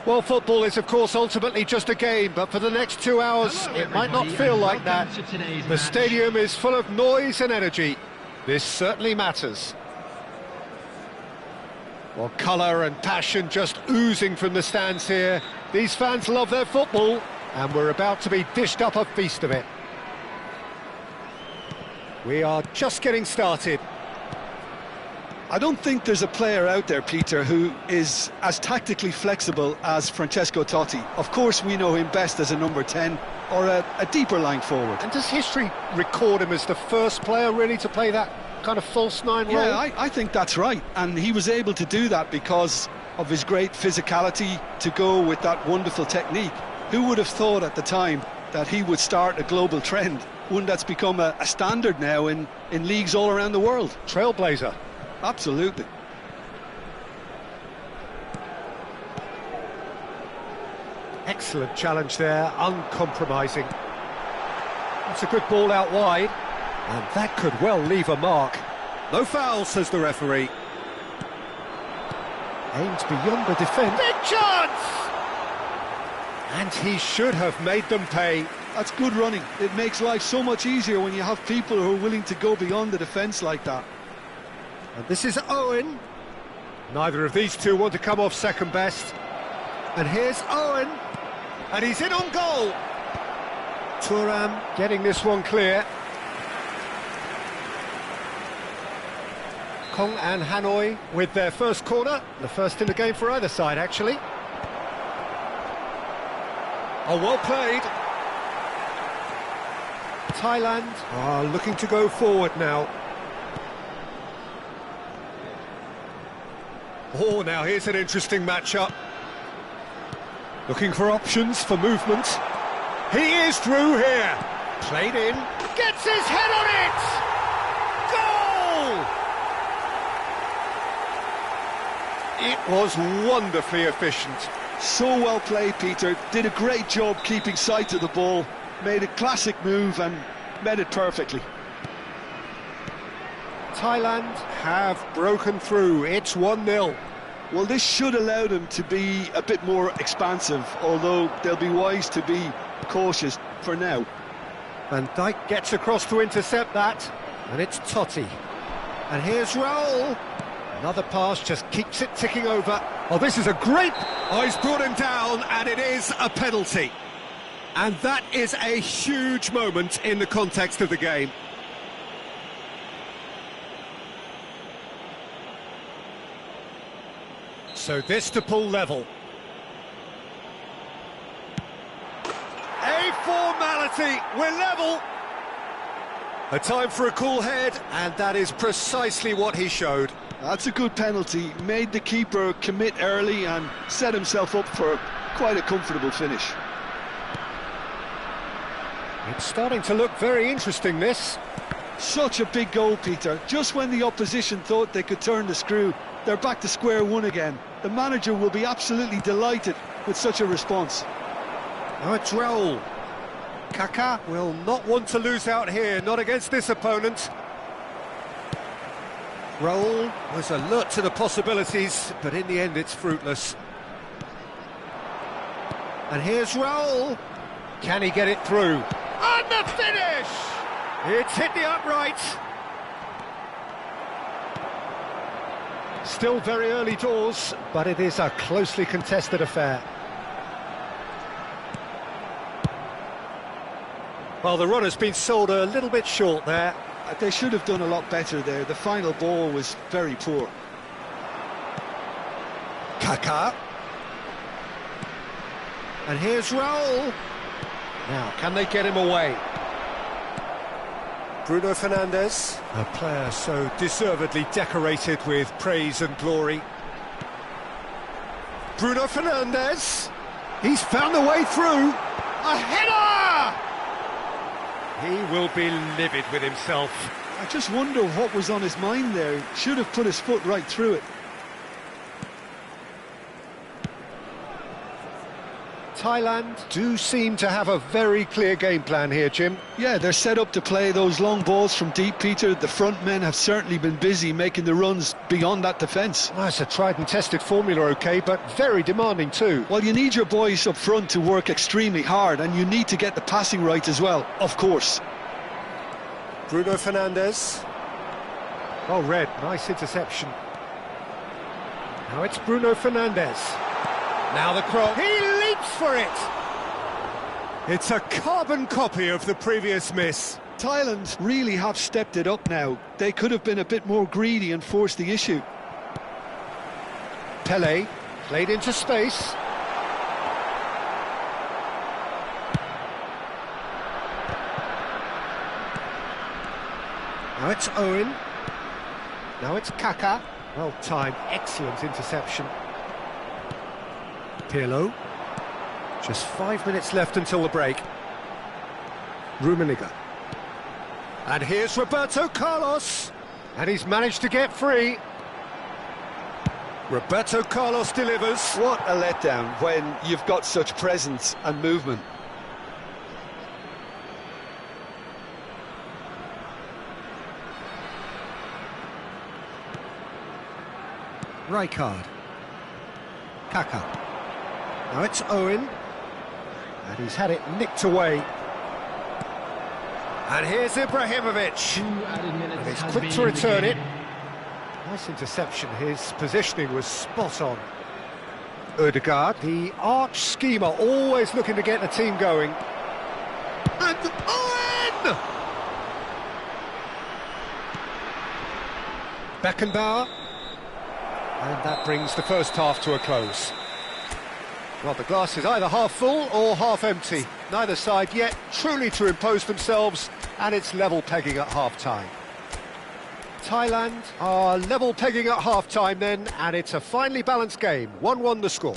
Well, football is, of course, ultimately just a game, but for the next 2 hours, it might not feel like that. The stadium is full of noise and energy. This certainly matters. Well, colour and passion just oozing from the stands here. These fans love their football, and we're about to be dished up a feast of it. We are just getting started. I don't think there's a player out there, Peter, who is as tactically flexible as Francesco Totti. Of course, we know him best as a number 10 or a deeper line forward. And does history record him as the first player really to play that kind of false nine role? Yeah, I think that's right. And he was able to do that because of his great physicality to go with that wonderful technique. Who would have thought at the time that he would start a global trend, one that's become a standard now in leagues all around the world? Trailblazer. Absolutely. Excellent challenge there, uncompromising. That's a good ball out wide, and that could well leave a mark. No foul, says the referee. Aims beyond the defence. Big chance! And he should have made them pay. That's good running. It makes life so much easier when you have people who are willing to go beyond the defence like that. And this is Owen. Neither of these two want to come off second best. And here's Owen. And he's in on goal. Thuram getting this one clear. Kong and Hanoi with their first corner. The first in the game for either side, actually. Oh, well played. Thailand are looking to go forward now. Oh, now here's an interesting matchup. Looking for options for movement. He is through here. Played in. Gets his head on it! Goal! It was wonderfully efficient. So well played, Peter. Did a great job keeping sight of the ball. Made a classic move and met it perfectly. Thailand have broken through. It's 1-0. Well, this should allow them to be a bit more expansive, although they'll be wise to be cautious for now. Van Dijk gets across to intercept that, and it's Totti. And here's Raul. Another pass just keeps it ticking over. Oh, this is a great... Oh, he's brought him down, and it is a penalty. And that is a huge moment in the context of the game. So this to pull level. A formality, we're level. A time for a cool head, and that is precisely what he showed. That's a good penalty. Made the keeper commit early and set himself up for quite a comfortable finish. It's starting to look very interesting, this. Such a big goal, Peter. Just when the opposition thought they could turn the screw, they're back to square one again. The manager will be absolutely delighted with such a response. Now it's Raul. Kaká will not want to lose out here, not against this opponent. Raul was alert to the possibilities, but in the end it's fruitless. And here's Raul. Can he get it through? And the finish! It's hit the upright. Still very early doors, but it is a closely contested affair. Well, the run has been sold a little bit short there. They should have done a lot better there. The final ball was very poor. Kaká. And here's Raul. Now, can they get him away? Bruno Fernandes, a player so deservedly decorated with praise and glory. Bruno Fernandes, he's found a way through. A header! He will be livid with himself. I just wonder what was on his mind there. He should have put his foot right through it. Thailand do seem to have a very clear game plan here, Jim. Yeah, they're set up to play those long balls from deep, Peter. The front men have certainly been busy making the runs beyond that defence. Well, it's a tried and tested formula, OK, but very demanding too. Well, you need your boys up front to work extremely hard, and you need to get the passing right as well, of course. Bruno Fernandes. Well read, nice interception. Now it's Bruno Fernandes. Now the cross. He leaps for it! It's a carbon copy of the previous miss. Thailand really have stepped it up now. They could have been a bit more greedy and forced the issue. Pele, played into space. Now it's Owen. Now it's Kaka. Well timed, excellent interception. Pirlo. Just 5 minutes left until the break. Rummenigge. And here's Roberto Carlos. And he's managed to get free. Roberto Carlos delivers. What a letdown when you've got such presence and movement. Rijkaard. Kaka. Now it's Owen. And he's had it nicked away. And here's Ibrahimovic. And he's quick to return it. Nice interception. His positioning was spot on. Ødegaard, the arch schemer, always looking to get the team going. And Owen! Beckenbauer. And that brings the first half to a close. Well, the glass is either half full or half empty. Neither side yet truly to impose themselves, and it's level pegging at half-time. Thailand are level pegging at half-time then, and it's a finely balanced game. 1-1 the score.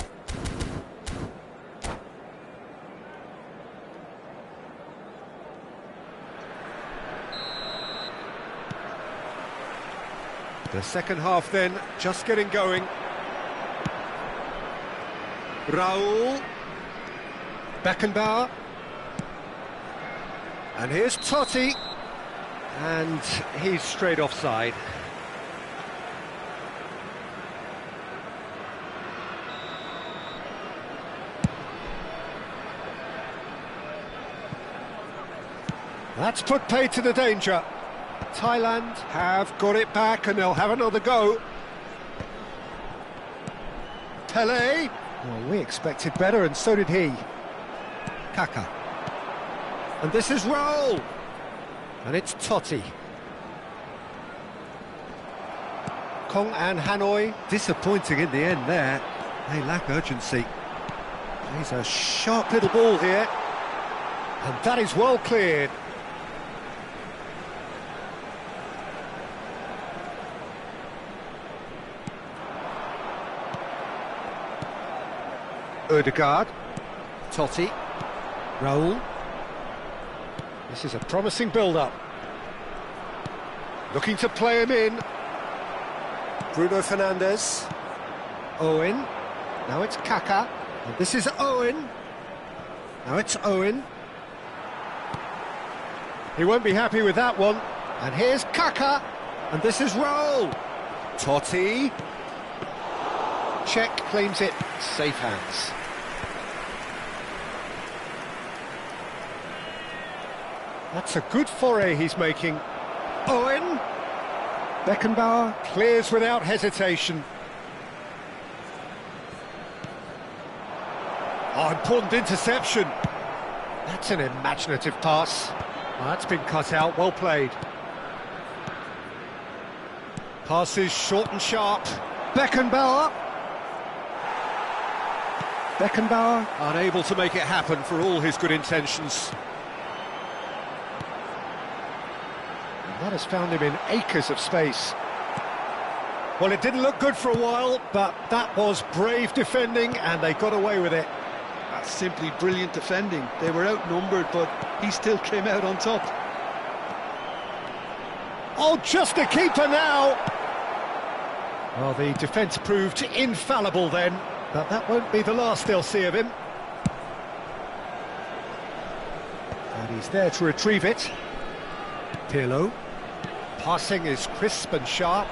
The second half then, just getting going. Raul. Beckenbauer. And here's Totti. And he's straight offside. That's put paid to the danger. Thailand have got it back and they'll have another go. Pele. Well, we expected better and so did he. Kaka. And this is Raul. And it's Totti. Kong and Hanoi, disappointing in the end there. They lack urgency. He's a sharp little ball here. And that is well cleared. Ødegaard. Totti. Raul. This is a promising build-up. Looking to play him in. Bruno Fernandes. Owen. Now it's Kaka. And this is Owen. Now it's Owen. He won't be happy with that one. And here's Kaka. And this is Raul. Totti. Czech claims it. Safe hands. That's a good foray he's making. Owen. Beckenbauer clears without hesitation. Oh, important interception. That's an imaginative pass. Oh, that's been cut out, well played. Passes short and sharp. Beckenbauer. Beckenbauer unable to make it happen for all his good intentions. That has found him in acres of space. Well, it didn't look good for a while, but that was brave defending, and they got away with it. That's simply brilliant defending. They were outnumbered, but he still came out on top. Oh, just a keeper now! Well, the defence proved infallible then, but that won't be the last they'll see of him. He's there to retrieve it. Pirlo. Passing is crisp and sharp.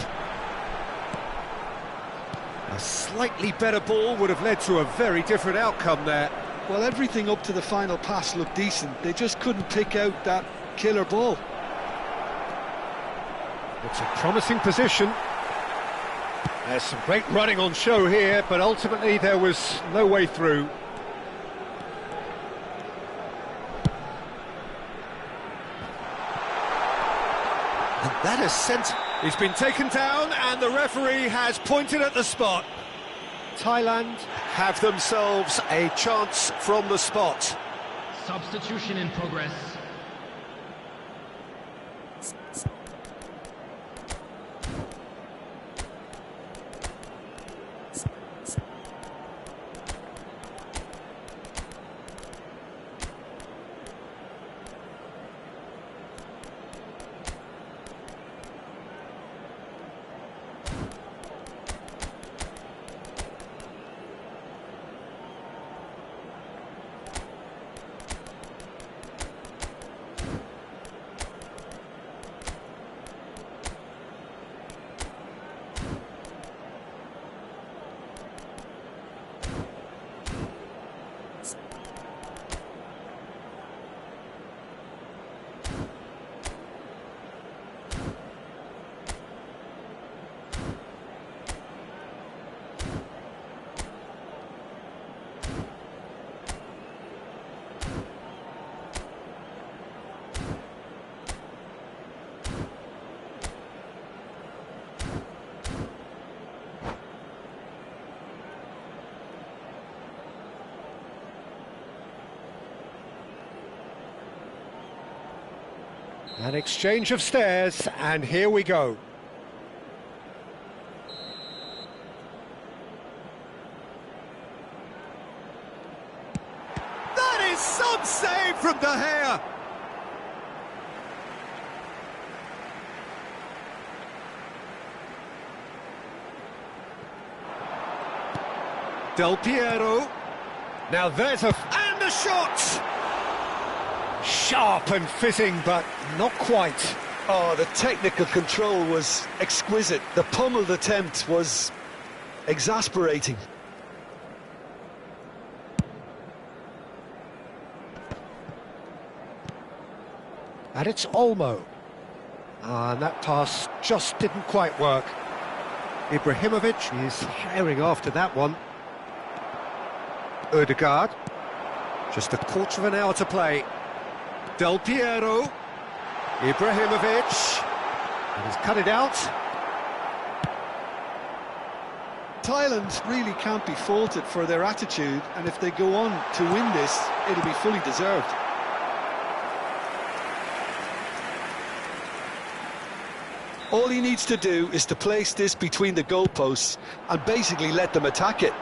A slightly better ball would have led to a very different outcome there. Well, everything up to the final pass looked decent. They just couldn't pick out that killer ball. It's a promising position. There's some great running on show here, but ultimately there was no way through. And that is sent. He's been taken down and the referee has pointed at the spot. Thailand have themselves a chance from the spot. Substitution in progress. An exchange of stares, and here we go. That is some save from De Gea! Del Piero. Now there's and a shot! Sharp and fitting, but not quite. Oh, the technical control was exquisite. The pummeled attempt was exasperating. And it's Olmo. And that pass just didn't quite work. Ibrahimovic is herring after that one. Ødegaard. Just a quarter of an hour to play. Del Piero. Ibrahimovic. And he's cut it out. Thailand really can't be faulted for their attitude, and if they go on to win this, it'll be fully deserved. All he needs to do is to place this between the goalposts and basically let them attack it.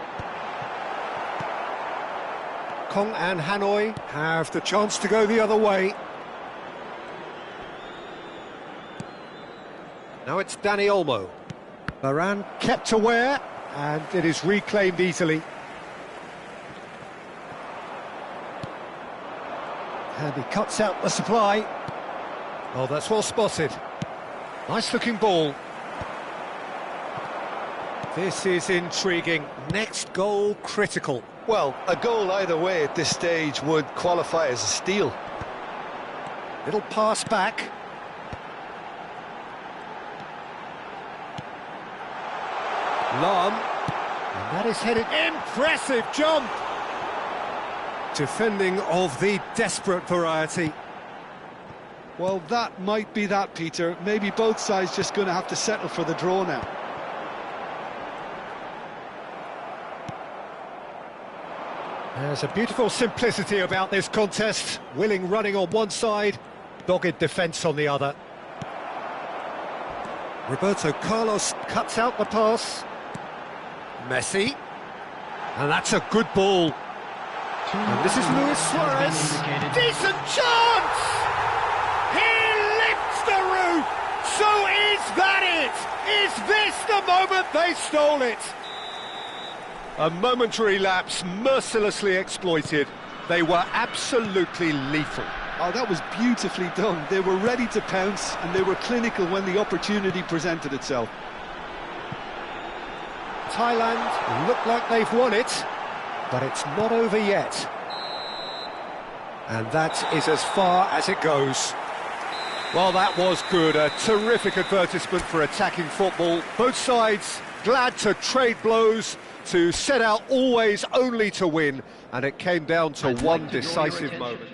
Kong and Hanoi have the chance to go the other way. Now it's Dani Olmo. Varane kept aware, and it is reclaimed easily. And he cuts out the supply. Oh, that's well spotted. Nice looking ball. This is intriguing. Next goal critical. Well, a goal either way at this stage would qualify as a steal. Little pass back. Lam. And that is headed. Impressive jump! Defending of the desperate variety. Well, that might be that, Peter. Maybe both sides just going to have to settle for the draw now. There's a beautiful simplicity about this contest. Willing running on one side, dogged defence on the other. Roberto Carlos cuts out the pass. Messi. And that's a good ball. And this is Luis Suarez. Decent chance! He lifts the roof! So is that it? Is this the moment they stole it? A momentary lapse mercilessly exploited. They were absolutely lethal. Oh, that was beautifully done. They were ready to pounce and they were clinical when the opportunity presented itself. Thailand look like they've won it, but it's not over yet. And that is as far as it goes. Well, that was good. A terrific advertisement for attacking football. Both sides glad to trade blows, to set out always only to win, and it came down to one decisive moment.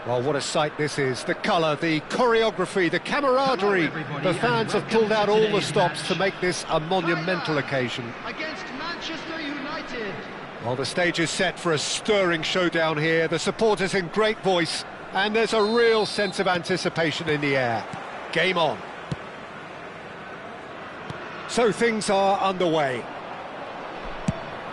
Well, what a sight this is. The colour, the choreography, the camaraderie. The fans have pulled out all the stops to make this a monumental occasion. Against Manchester United. Well, the stage is set for a stirring showdown here. The supporters in great voice, and there's a real sense of anticipation in the air. Game on. So things are underway.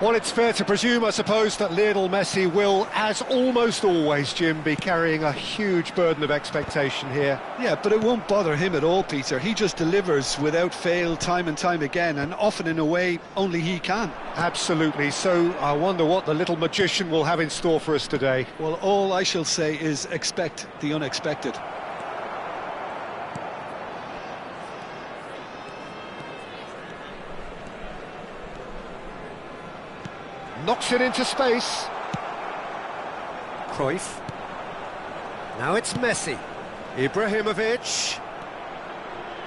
Well, it's fair to presume, I suppose, that Lionel Messi will, as almost always, Jim, be carrying a huge burden of expectation here. Yeah, but it won't bother him at all, Peter. He just delivers without fail time and time again, and often in a way only he can. Absolutely. So I wonder what the little magician will have in store for us today. Well, all I shall say is expect the unexpected. Knocks it into space. Cruyff. Now it's Messi. Ibrahimovic.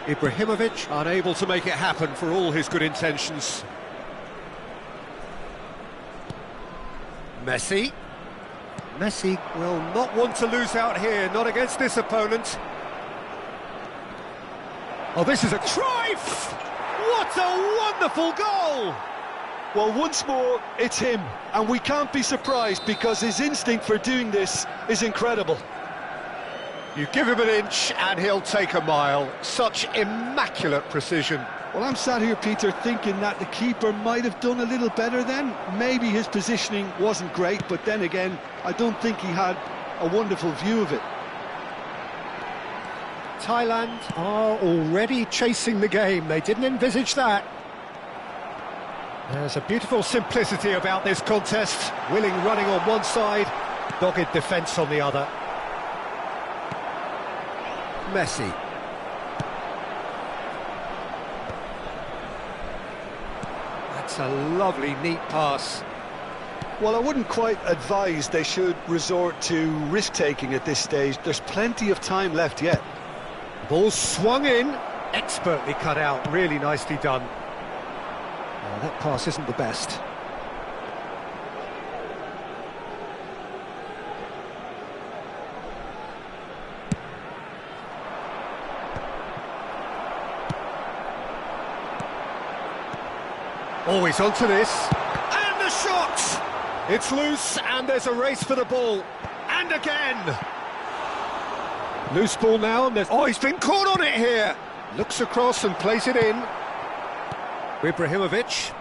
Ibrahimovic unable to make it happen for all his good intentions. Messi. Messi will not want to lose out here, not against this opponent. Oh, this is a Cruyff! What a wonderful goal! Well, once more, it's him, and we can't be surprised because his instinct for doing this is incredible. You give him an inch and he'll take a mile. Such immaculate precision. Well, I'm sat here, Peter, thinking that the keeper might have done a little better then. Maybe his positioning wasn't great, but then again, I don't think he had a wonderful view of it. Thailand are already chasing the game. They didn't envisage that. There's a beautiful simplicity about this contest. Willing running on one side, dogged defence on the other. Messi. That's a lovely, neat pass. Well, I wouldn't quite advise they should resort to risk-taking at this stage. There's plenty of time left yet. Ball swung in, expertly cut out, really nicely done. That pass isn't the best. Always onto this, and the shot! It's loose, and there's a race for the ball, and again! Loose ball now, and there's... Oh, he's been caught on it here! Looks across and plays it in. Ibrahimovic.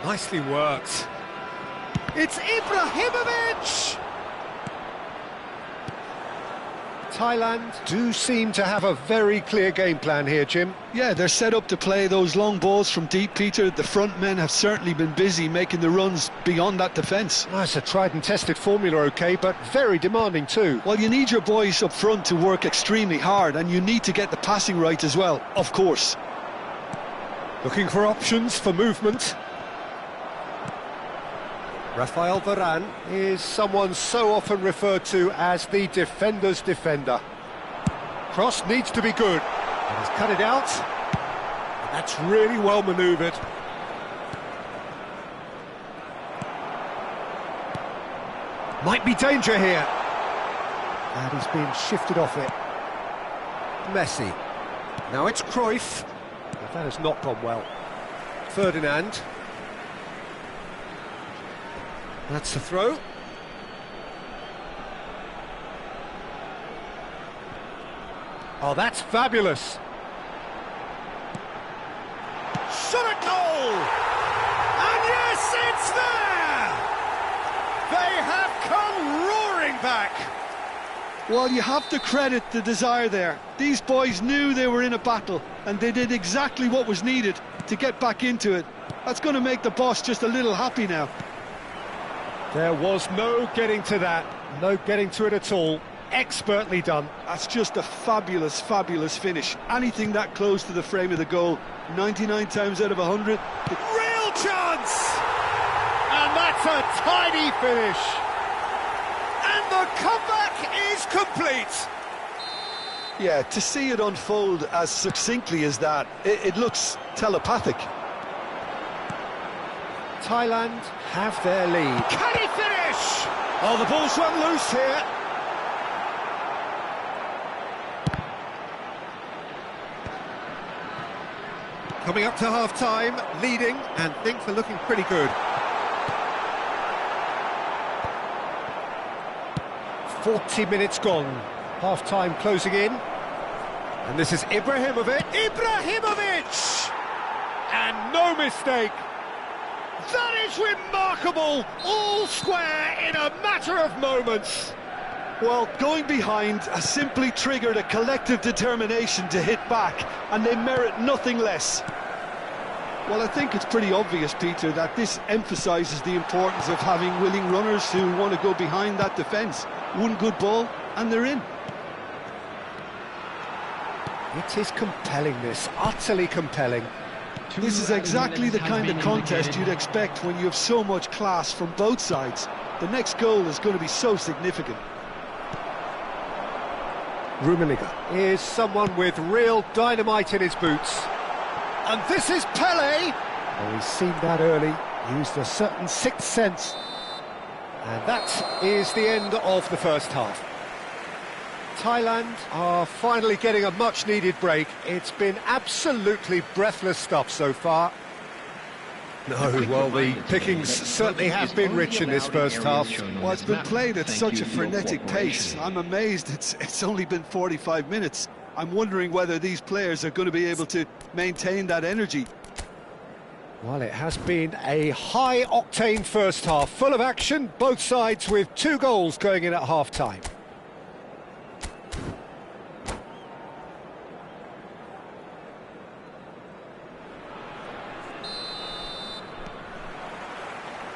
Nicely worked. It's Ibrahimovic! Thailand do seem to have a very clear game plan here, Jim. Yeah, they're set up to play those long balls from deep, Peter. The front men have certainly been busy making the runs beyond that defence. Oh, it's a tried and tested formula, OK, but very demanding too. Well, you need your boys up front to work extremely hard, and you need to get the passing right as well, of course. Looking for options for movement. Rafael Varane is someone so often referred to as the defender's defender. Cross needs to be good. And he's cut it out. And that's really well manoeuvred. Might be danger here. And he's been shifted off it. Messi. Now it's Cruyff. But that has not gone well. Ferdinand. That's the throw. Oh, that's fabulous. Shot at goal! And yes, it's there! They have come roaring back. Well, you have to credit the desire there. These boys knew they were in a battle, and they did exactly what was needed to get back into it. That's going to make the boss just a little happy now. There was no getting to that, no getting to it at all. Expertly done. That's just a fabulous, fabulous finish. Anything that close to the frame of the goal, 99 times out of 100. Real chance! And that's a tidy finish. And the comeback is complete. Yeah, to see it unfold as succinctly as that, it looks telepathic. Thailand have their lead. Can he finish? Oh, the ball's run loose here. Coming up to half-time, leading, and things are looking pretty good. 40 minutes gone. Half-time closing in. And this is Ibrahimovic. Ibrahimovic! and no mistake. That is remarkable, all square in a matter of moments. Well, going behind has simply triggered a collective determination to hit back, and they merit nothing less. Well, I think it's pretty obvious, Peter, that this emphasises the importance of having willing runners who want to go behind that defence. One good ball, and they're in. It is compelling, this, utterly compelling. This is exactly the kind of contest you'd expect when you have so much class from both sides. The next goal is going to be so significant. Rummenigge is someone with real dynamite in his boots. And this is Pele! Oh, he's seen that early, used a certain sixth sense. And that is the end of the first half. Thailand are finally getting a much-needed break. It's been absolutely breathless stuff so far. No, well, the pickings certainly have been rich in this first half. Well, it's been played at such a frenetic pace. I'm amazed it's only been 45 minutes. I'm wondering whether these players are going to be able to maintain that energy. Well, it has been a high-octane first half, full of action, both sides with 2 goals going in at half-time.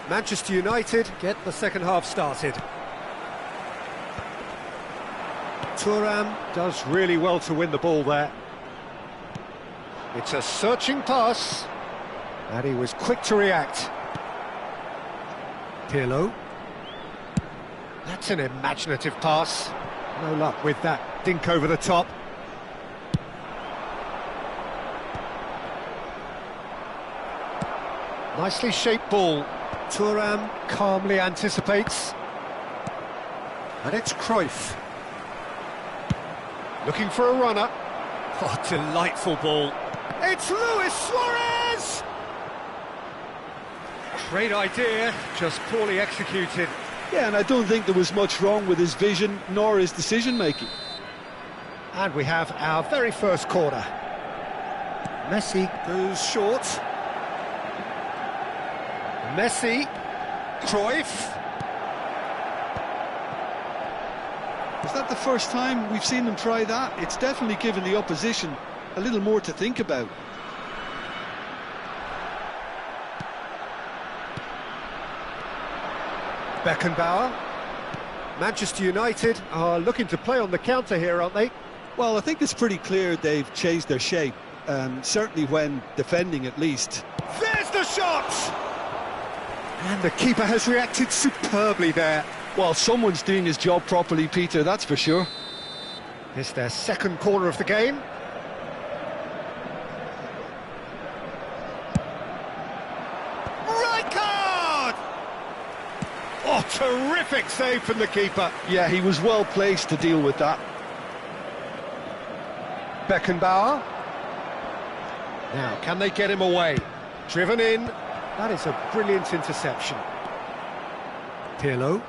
Manchester United get the second half started. Thuram does really well to win the ball there. It's a searching pass, and he was quick to react. Pirlo. That's an imaginative pass. No luck with that dink over the top. Nicely shaped ball. Thuram calmly anticipates. And it's Cruyff. Looking for a runner. Oh, delightful ball. It's Luis Suarez! Great idea, just poorly executed. Yeah, and I don't think there was much wrong with his vision nor his decision-making. And we have our very first corner. Messi goes short. Messi, Cruyff. Is that the first time we've seen them try that? It's definitely given the opposition a little more to think about. Beckenbauer. Manchester United are looking to play on the counter here, aren't they? Well, I think it's pretty clear they've changed their shape, certainly when defending at least. There's the shot! And the keeper has reacted superbly there. Well, someone's doing his job properly, Peter, that's for sure. It's their second corner of the game. Rijkaard! Oh, terrific save from the keeper. Yeah, he was well placed to deal with that. Beckenbauer. Now, can they get him away? Driven in. That is a brilliant interception. Pirlo.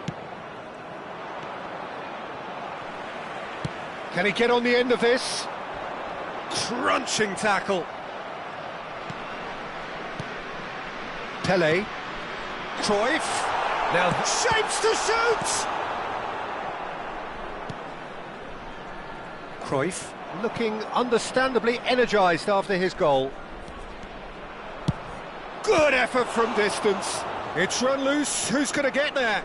Can he get on the end of this? Crunching tackle. Pele. Cruyff. Now shapes to shoot! Cruyff looking understandably energised after his goal. Good effort from distance. It's run loose. Who's going to get there?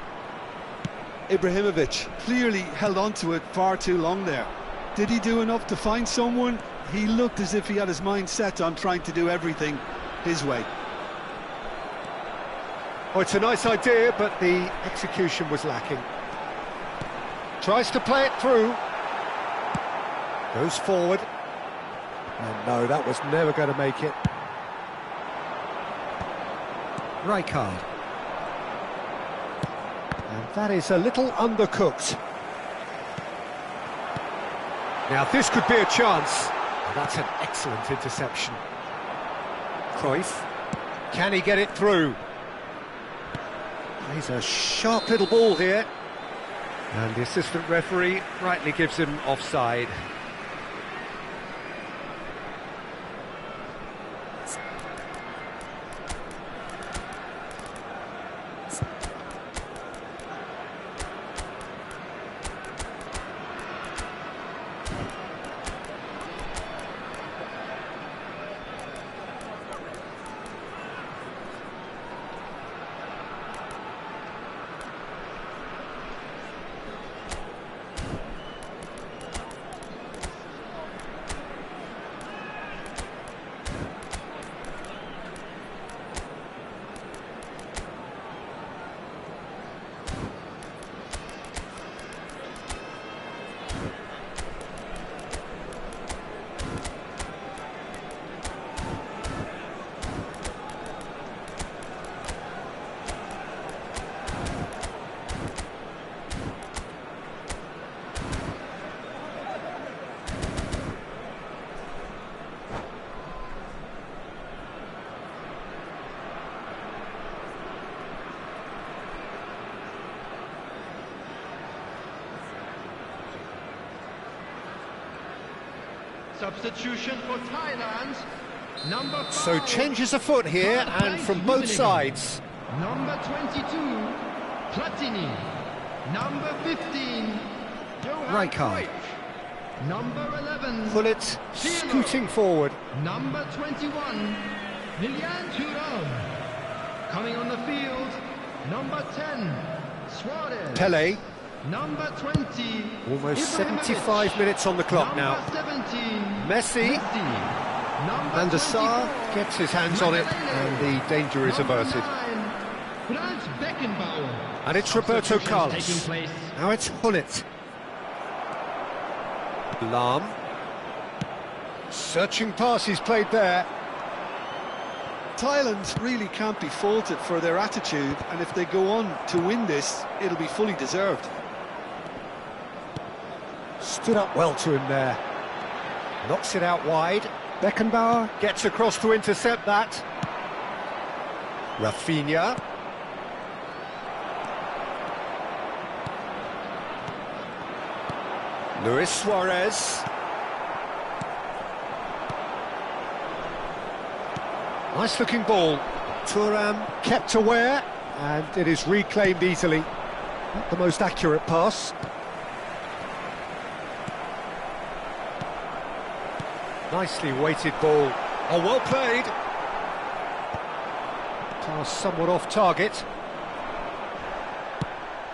Ibrahimovic clearly held on to it far too long there. Did he do enough to find someone? He looked as if he had his mind set on trying to do everything his way. Oh, it's a nice idea, but the execution was lacking. Tries to play it through. Goes forward. And no, that was never going to make it. Rijkaard. And that is a little undercooked. Now this could be a chance. That's an excellent interception. Cruyff. Can he get it through? He's a sharp little ball here. And the assistant referee rightly gives him offside. Substitution for Thailand. Number 5. So changes afoot here, and from both sides. Number 22, Platini. Number 15, Johan Rijkaard. Cruyff. Number 11, Gullit scooting forward. Number 21, Lilian Thuram. Coming on the field, number 10, Suarez. Pele. Number 20, Almost Ibrahimovic. 75 minutes on the clock now. Number 17, Messi. Number Van der Sar 24, gets his hands on it, and the danger is Number averted. 9, Franz Beckenbauer. And it's Roberto Substitutions Carlos. taking place. Now it's Gullit. Lahm. Searching pass he's played there. Thailand really can't be faulted for their attitude, and if they go on to win this, it'll be fully deserved. Stood up well to him there. Knocks it out wide. Beckenbauer gets across to intercept that. Rafinha. Luis Suarez. Nice looking ball. Thuram kept aware, and it is reclaimed easily. Not the most accurate pass. Nicely weighted ball. Oh, well played. Pass somewhat off target.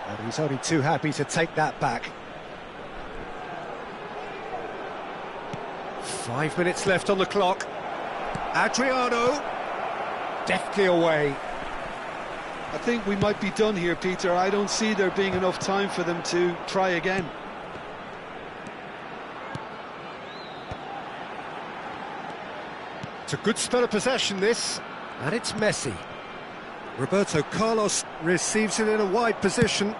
And he's only too happy to take that back. 5 minutes left on the clock. Adriano. Deftly away. I think we might be done here, Peter. I don't see there being enough time for them to try again. It's a good spell of possession, this. And it's Messi. Roberto Carlos receives it in a wide position.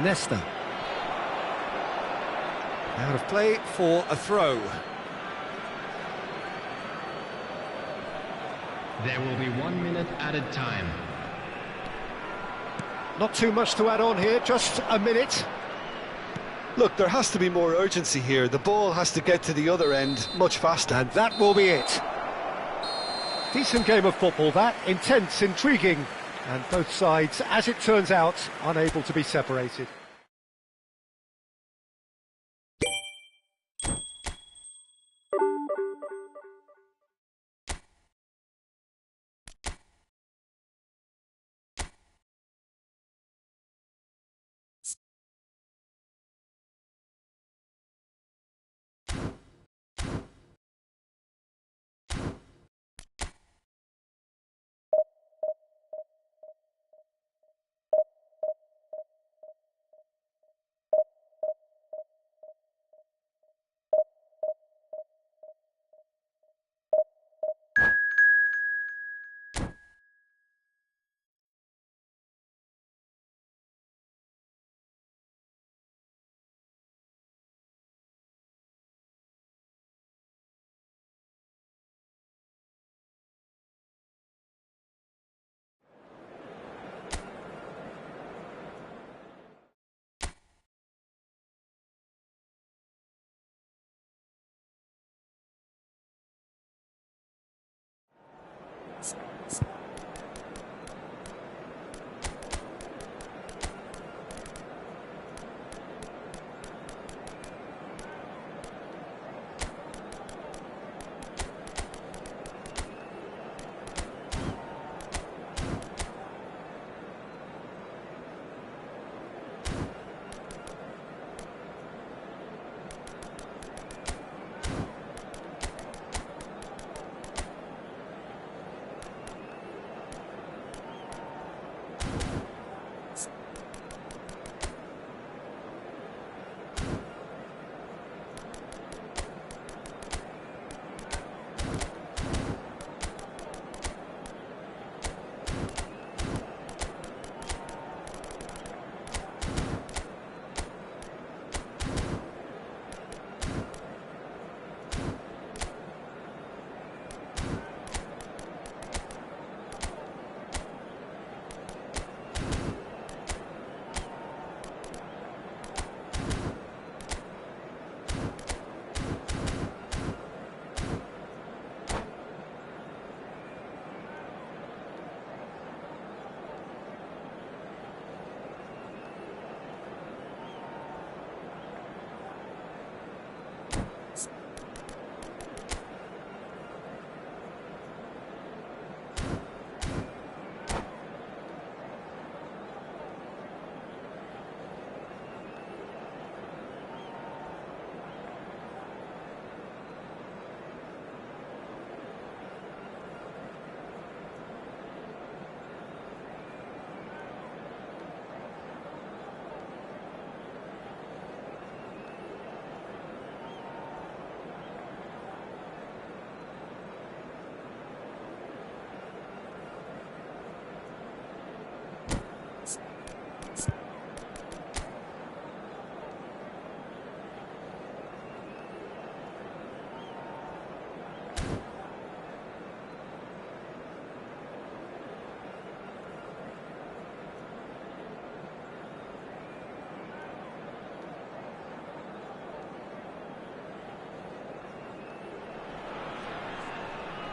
Nesta. Out of play for a throw. There will be 1 minute added time. Not too much to add on here, just a minute. Look, there has to be more urgency here. The ball has to get to the other end much faster. And that will be it. Decent game of football, that. Intense, intriguing. And both sides, as it turns out, unable to be separated.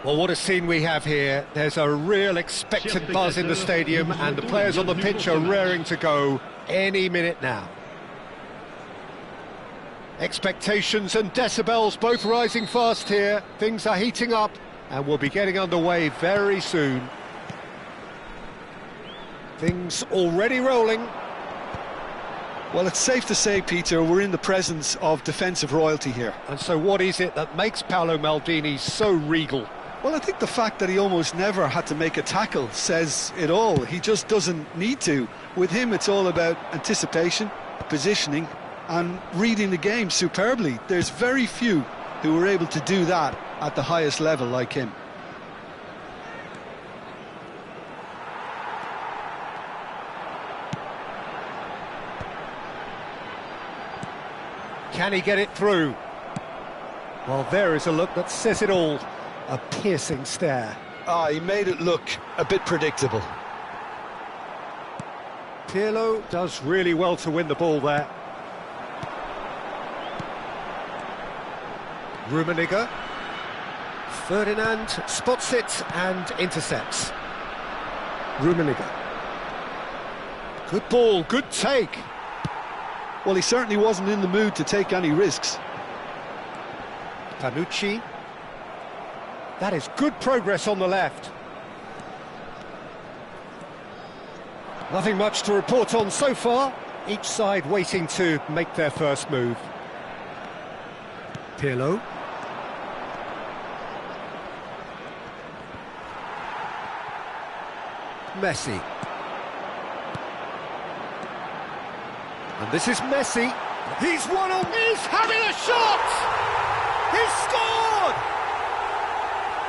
Well, what a scene we have here. There's a real expectant buzz in the stadium, and the players on the pitch are raring to go any minute now. Expectations and decibels both rising fast here. Things are heating up, and we'll be getting underway very soon. Things already rolling. Well, it's safe to say, Peter, we're in the presence of defensive royalty here. And so what is it that makes Paolo Maldini so regal? Well, I think the fact that he almost never had to make a tackle says it all. He just doesn't need to. With him, it's all about anticipation, positioning, and reading the game superbly. There's very few who are able to do that at the highest level like him. Can he get it through? Well, there is a look that says it all. A piercing stare. He made it look a bit predictable. Pirlo does really well to win the ball there. Rummenigge. Ferdinand spots it and intercepts. Rummenigge. Good ball, good take. Well, he certainly wasn't in the mood to take any risks. Panucci. That is good progress on the left. Nothing much to report on so far. Each side waiting to make their first move. Pirlo. Messi. And this is Messi. He's won on. He's having a shot! He's scored!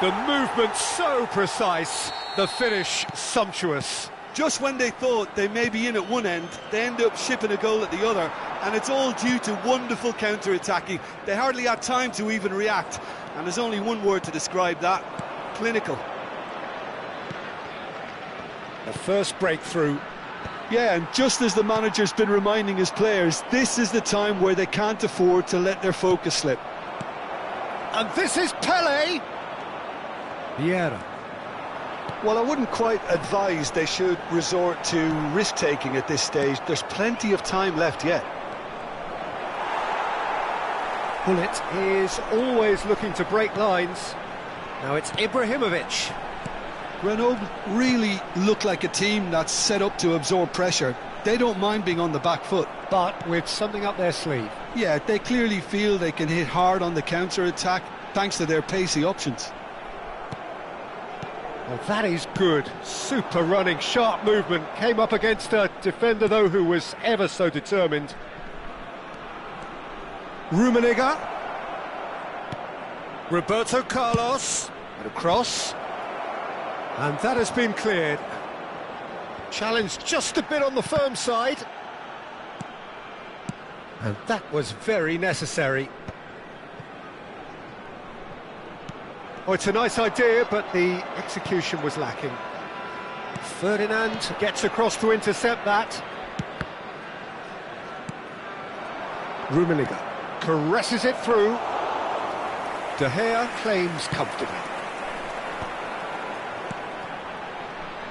The movement so precise, the finish sumptuous. Just when they thought they may be in at one end, they end up shipping a goal at the other, and it's all due to wonderful counter-attacking. They hardly had time to even react, and there's only one word to describe that: clinical. The first breakthrough. Yeah, and just as the manager's been reminding his players, this is the time where they can't afford to let their focus slip. And this is Pele. Vieira. Well, I wouldn't quite advise they should resort to risk-taking at this stage. There's plenty of time left yet. Bullet is always looking to break lines. Now it's Ibrahimovic. Grenoble really look like a team that's set up to absorb pressure. They don't mind being on the back foot. But with something up their sleeve. Yeah, they clearly feel they can hit hard on the counter-attack thanks to their pacey options. Well, that is good. Super running, sharp movement. Came up against a defender, though, who was ever so determined. Rummenigge. Roberto Carlos. And a cross. And that has been cleared. Challenge just a bit on the firm side. And that was very necessary. Oh, it's a nice idea, but the execution was lacking. Ferdinand gets across to intercept that. Rummenigge caresses it through. De Gea claims comfortably.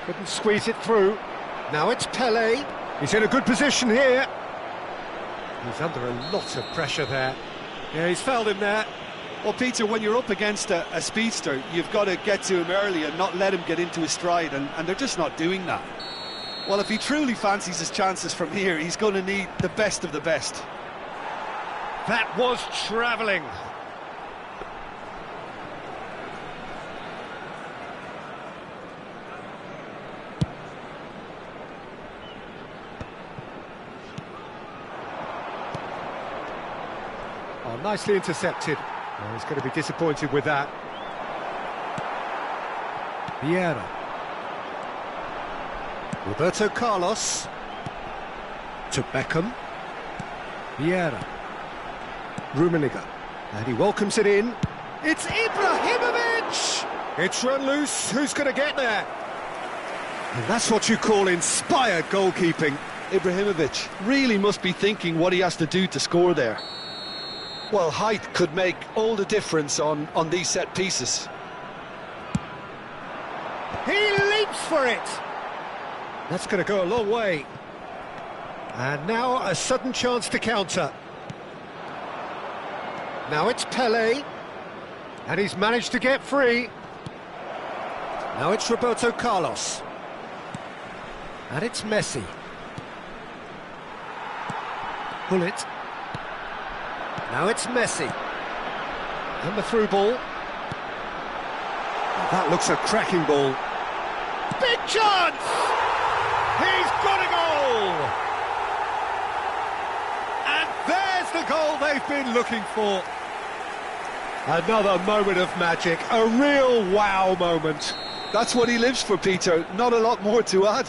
Couldn't squeeze it through. Now it's Pele. He's in a good position here. He's under a lot of pressure there. Yeah, he's fouled him there. Well, Peter, when you're up against a speedster, you've got to get to him early and not let him get into his stride, and they're just not doing that. Well, if he truly fancies his chances from here, he's going to need the best of the best. That was travelling. Oh, nicely intercepted. Well, he's going to be disappointed with that. Vieira. Roberto Carlos. To Beckham. Vieira. Rummenigge. And he welcomes it in. It's Ibrahimovic! It's run loose. Who's going to get there? And that's what you call inspired goalkeeping. Ibrahimovic really must be thinking what he has to do to score there. Well, height could make all the difference on these set pieces. He leaps for it! That's going to go a long way. And now a sudden chance to counter. Now it's Pelé. And he's managed to get free. Now it's Roberto Carlos. And it's Messi. Pull it. Now it's Messi. And the through ball. That looks a cracking ball. Big chance! He's got a goal! And there's the goal they've been looking for. Another moment of magic, a real wow moment. That's what he lives for, Peter. Not a lot more to add.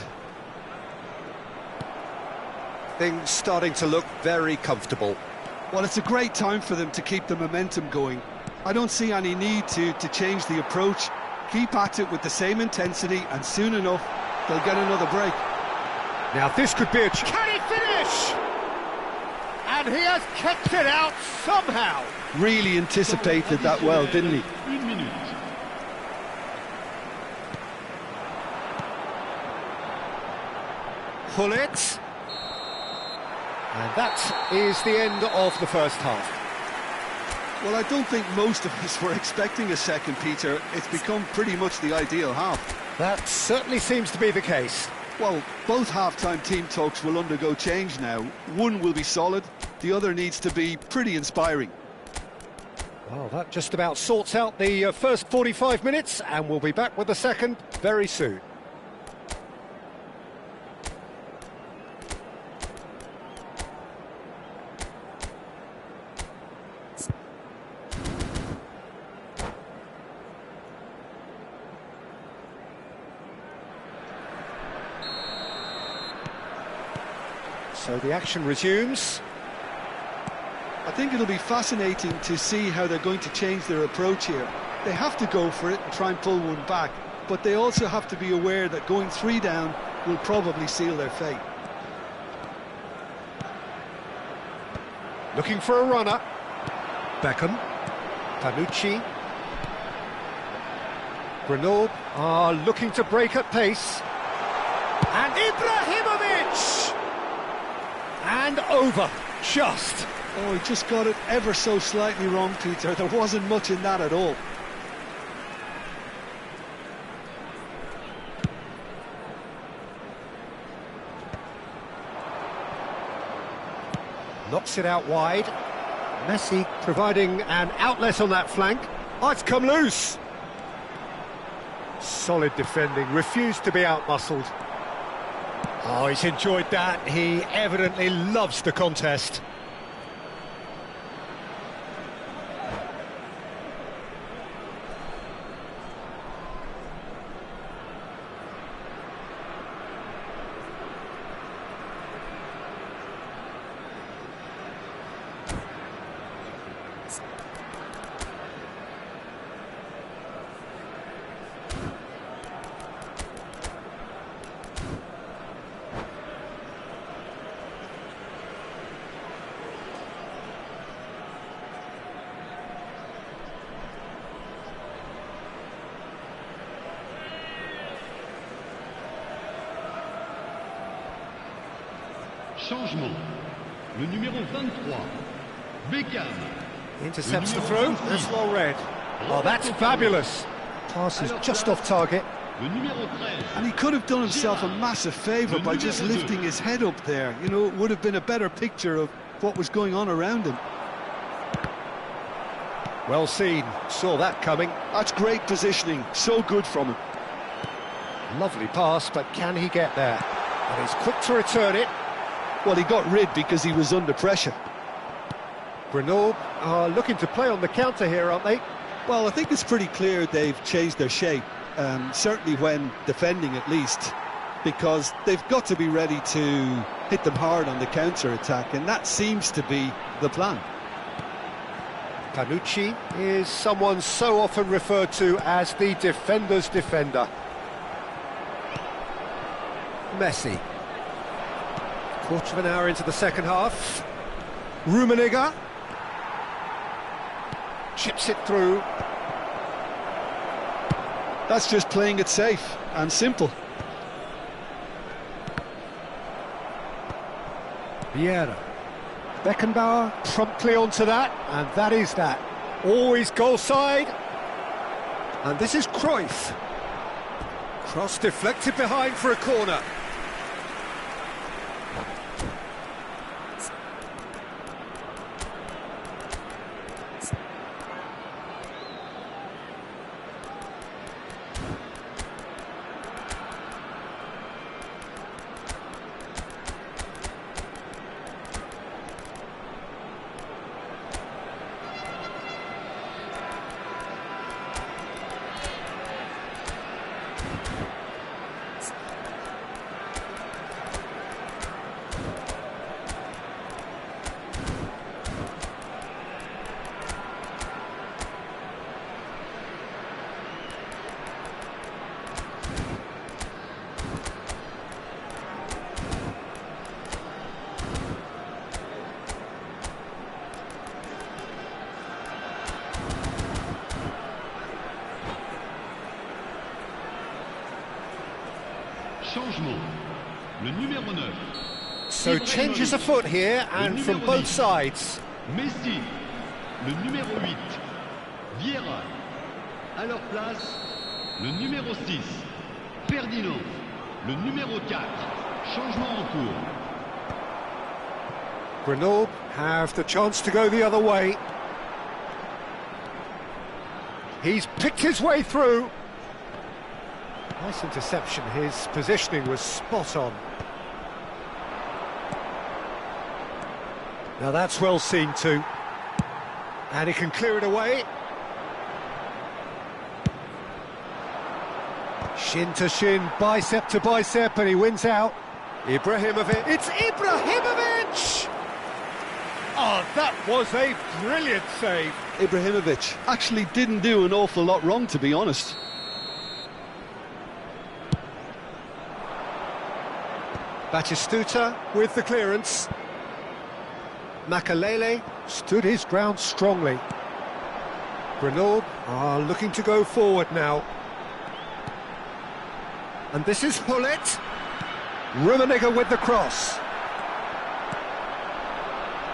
Things starting to look very comfortable. Well, it's a great time for them to keep the momentum going. I don't see any need to change the approach. Keep at it with the same intensity, and soon enough, they'll get another break. Now this could be a... Can he finish? And he has kept it out somehow. Really anticipated that well, didn't he? Pull it. And that is the end of the first half. Well, I don't think most of us were expecting a second, Peter. It's become pretty much the ideal half. That certainly seems to be the case. Well, both half-time team talks will undergo change now. One will be solid, the other needs to be pretty inspiring. Well, that just about sorts out the first 45 minutes, and we'll be back with the second very soon. So the action resumes. I think it'll be fascinating to see how they're going to change their approach here. They have to go for it and try and pull one back, but they also have to be aware that going 3 down will probably seal their fate. Looking for a runner. Beckham. Panucci. Grenoble are looking to break at pace. And Ibrahimovic! And over, just. Oh, he just got it ever so slightly wrong, Peter. There wasn't much in that at all. Knocks it out wide. Messi providing an outlet on that flank. Oh, it's come loose. Solid defending, refused to be outmuscled. Oh, he's enjoyed that. He evidently loves the contest. Changement. Le numéro 23, Beckham. Intercepts the throw, that's well read. Oh, that's fabulous. Pass is just off target. Le numéro 13. And he could have done himself a massive favour by just lifting his head up there. You know, it would have been a better picture of what was going on around him. Well seen, saw that coming. That's great positioning, so good from him. Lovely pass, but can he get there? And he's quick to return it. Well, he got rid because he was under pressure. Grenoble are looking to play on the counter here, aren't they? Well, I think it's pretty clear they've changed their shape, certainly when defending at least, because they've got to be ready to hit them hard on the counter-attack, and that seems to be the plan. Panucci is someone so often referred to as the defender's defender. Messi. Quarter of an hour into the second half. Rummenigge. Chips it through. That's just playing it safe and simple. Vieira. Beckenbauer promptly onto that, and that is that. Always goal side. And this is Cruyff. Cross deflected behind for a corner. Changement. Le numéro 9. So changes afoot here, and from both sides. Messi. Le numéro 8. Vieira. À leur place, le numéro 6. Ferdinand. Le numéro 4. Changement en cours. Grenoble have the chance to go the other way. He's picked his way through. Nice interception, his positioning was spot on. Now that's well seen too. And he can clear it away. Shin to shin, bicep to bicep, and he wins out. Ibrahimovic. It's Ibrahimovic! Oh, that was a brilliant save. Ibrahimovic actually didn't do an awful lot wrong, to be honest. Batistuta with the clearance. Makalele stood his ground strongly. Grenoble are looking to go forward now. And this is Hullet. Rummenigge with the cross.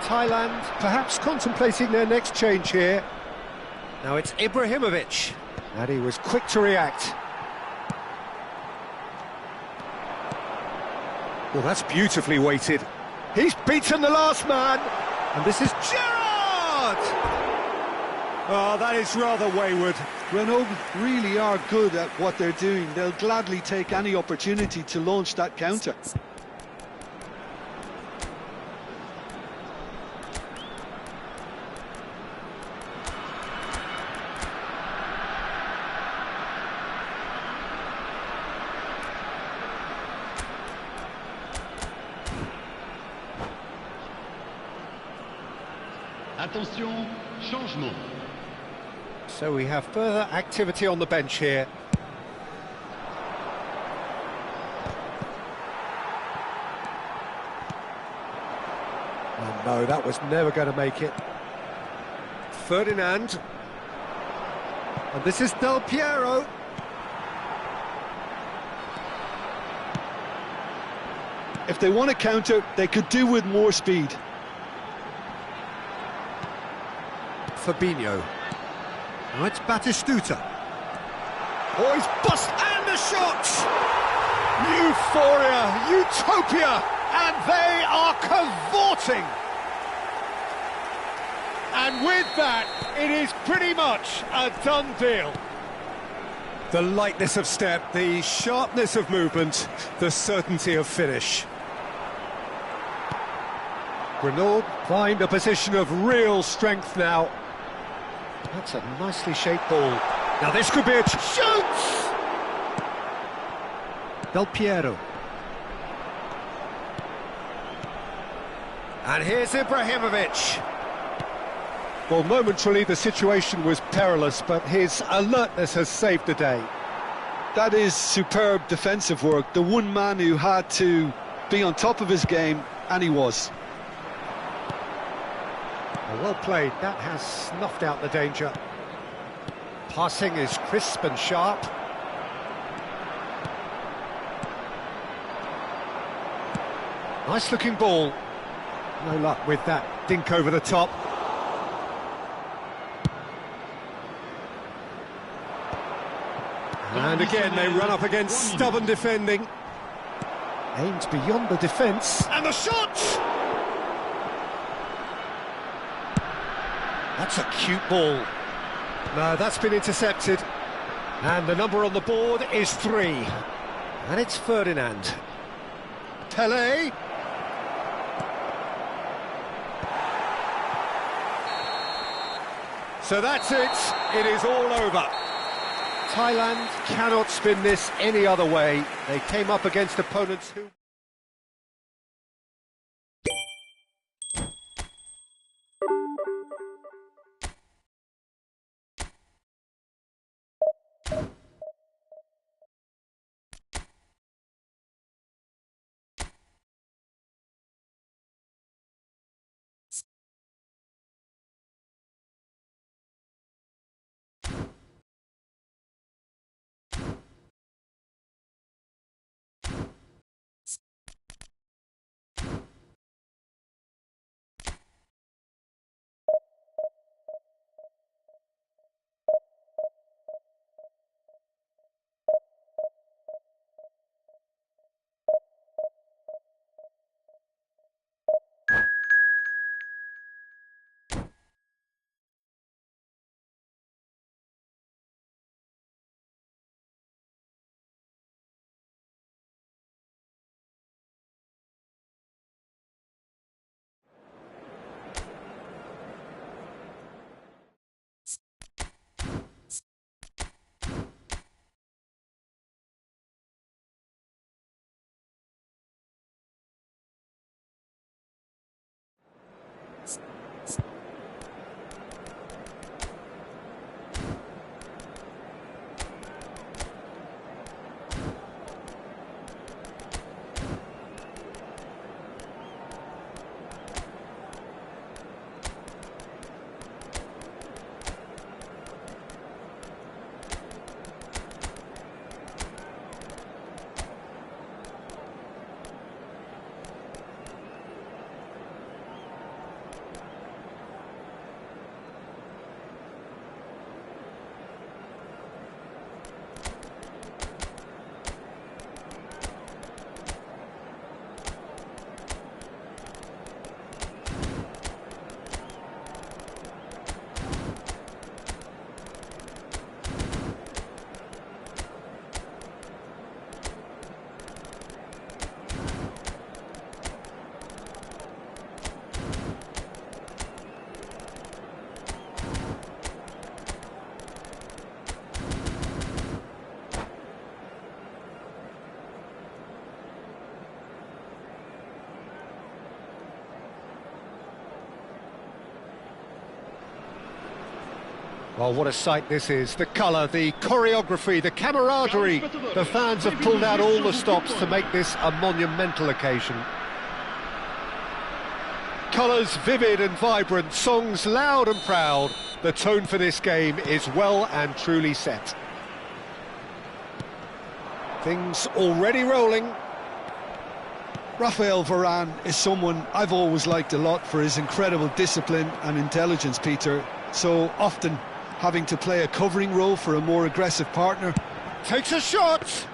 Thailand perhaps contemplating their next change here. Now it's Ibrahimovic, and he was quick to react. Well, that's beautifully weighted. He's beaten the last man, and this is Gerrard! Oh, that is rather wayward. Grenoble really are good at what they're doing. They'll gladly take any opportunity to launch that counter. Attention, changement. So we have further activity on the bench here. Oh no, that was never going to make it. Ferdinand. And this is Del Piero. If they want to counter, they could do with more speed. Fabinho. Now it's Batistuta. Oh, he's bust, and the shot! Euphoria, utopia, and they are cavorting. And with that, it is pretty much a done deal. The lightness of step, the sharpness of movement, the certainty of finish. Grenoble find a position of real strength now. That's a nicely shaped ball. Now this could be a shoots! Del Piero. And here's Ibrahimovic. Well, momentarily the situation was perilous, but his alertness has saved the day. That is superb defensive work. The one man who had to be on top of his game, and he was. Well played, that has snuffed out the danger. Passing is crisp and sharp. Nice looking ball. No luck with that dink over the top. And again they run up against stubborn defending. Aims beyond the defence. And the shot! That's a cute ball. No, that's been intercepted. And the number on the board is 3. And it's Ferdinand. Pelé. So that's it. It is all over. Thailand cannot spin this any other way. They came up against opponents who... Well, what a sight this is. The colour, the choreography, the camaraderie. The fans have pulled out all the stops to make this a monumental occasion. Colours vivid and vibrant, songs loud and proud. The tone for this game is well and truly set. Things already rolling. Rafael Varane is someone I've always liked a lot for his incredible discipline and intelligence, Peter. So often having to play a covering role for a more aggressive partner. Takes a shot!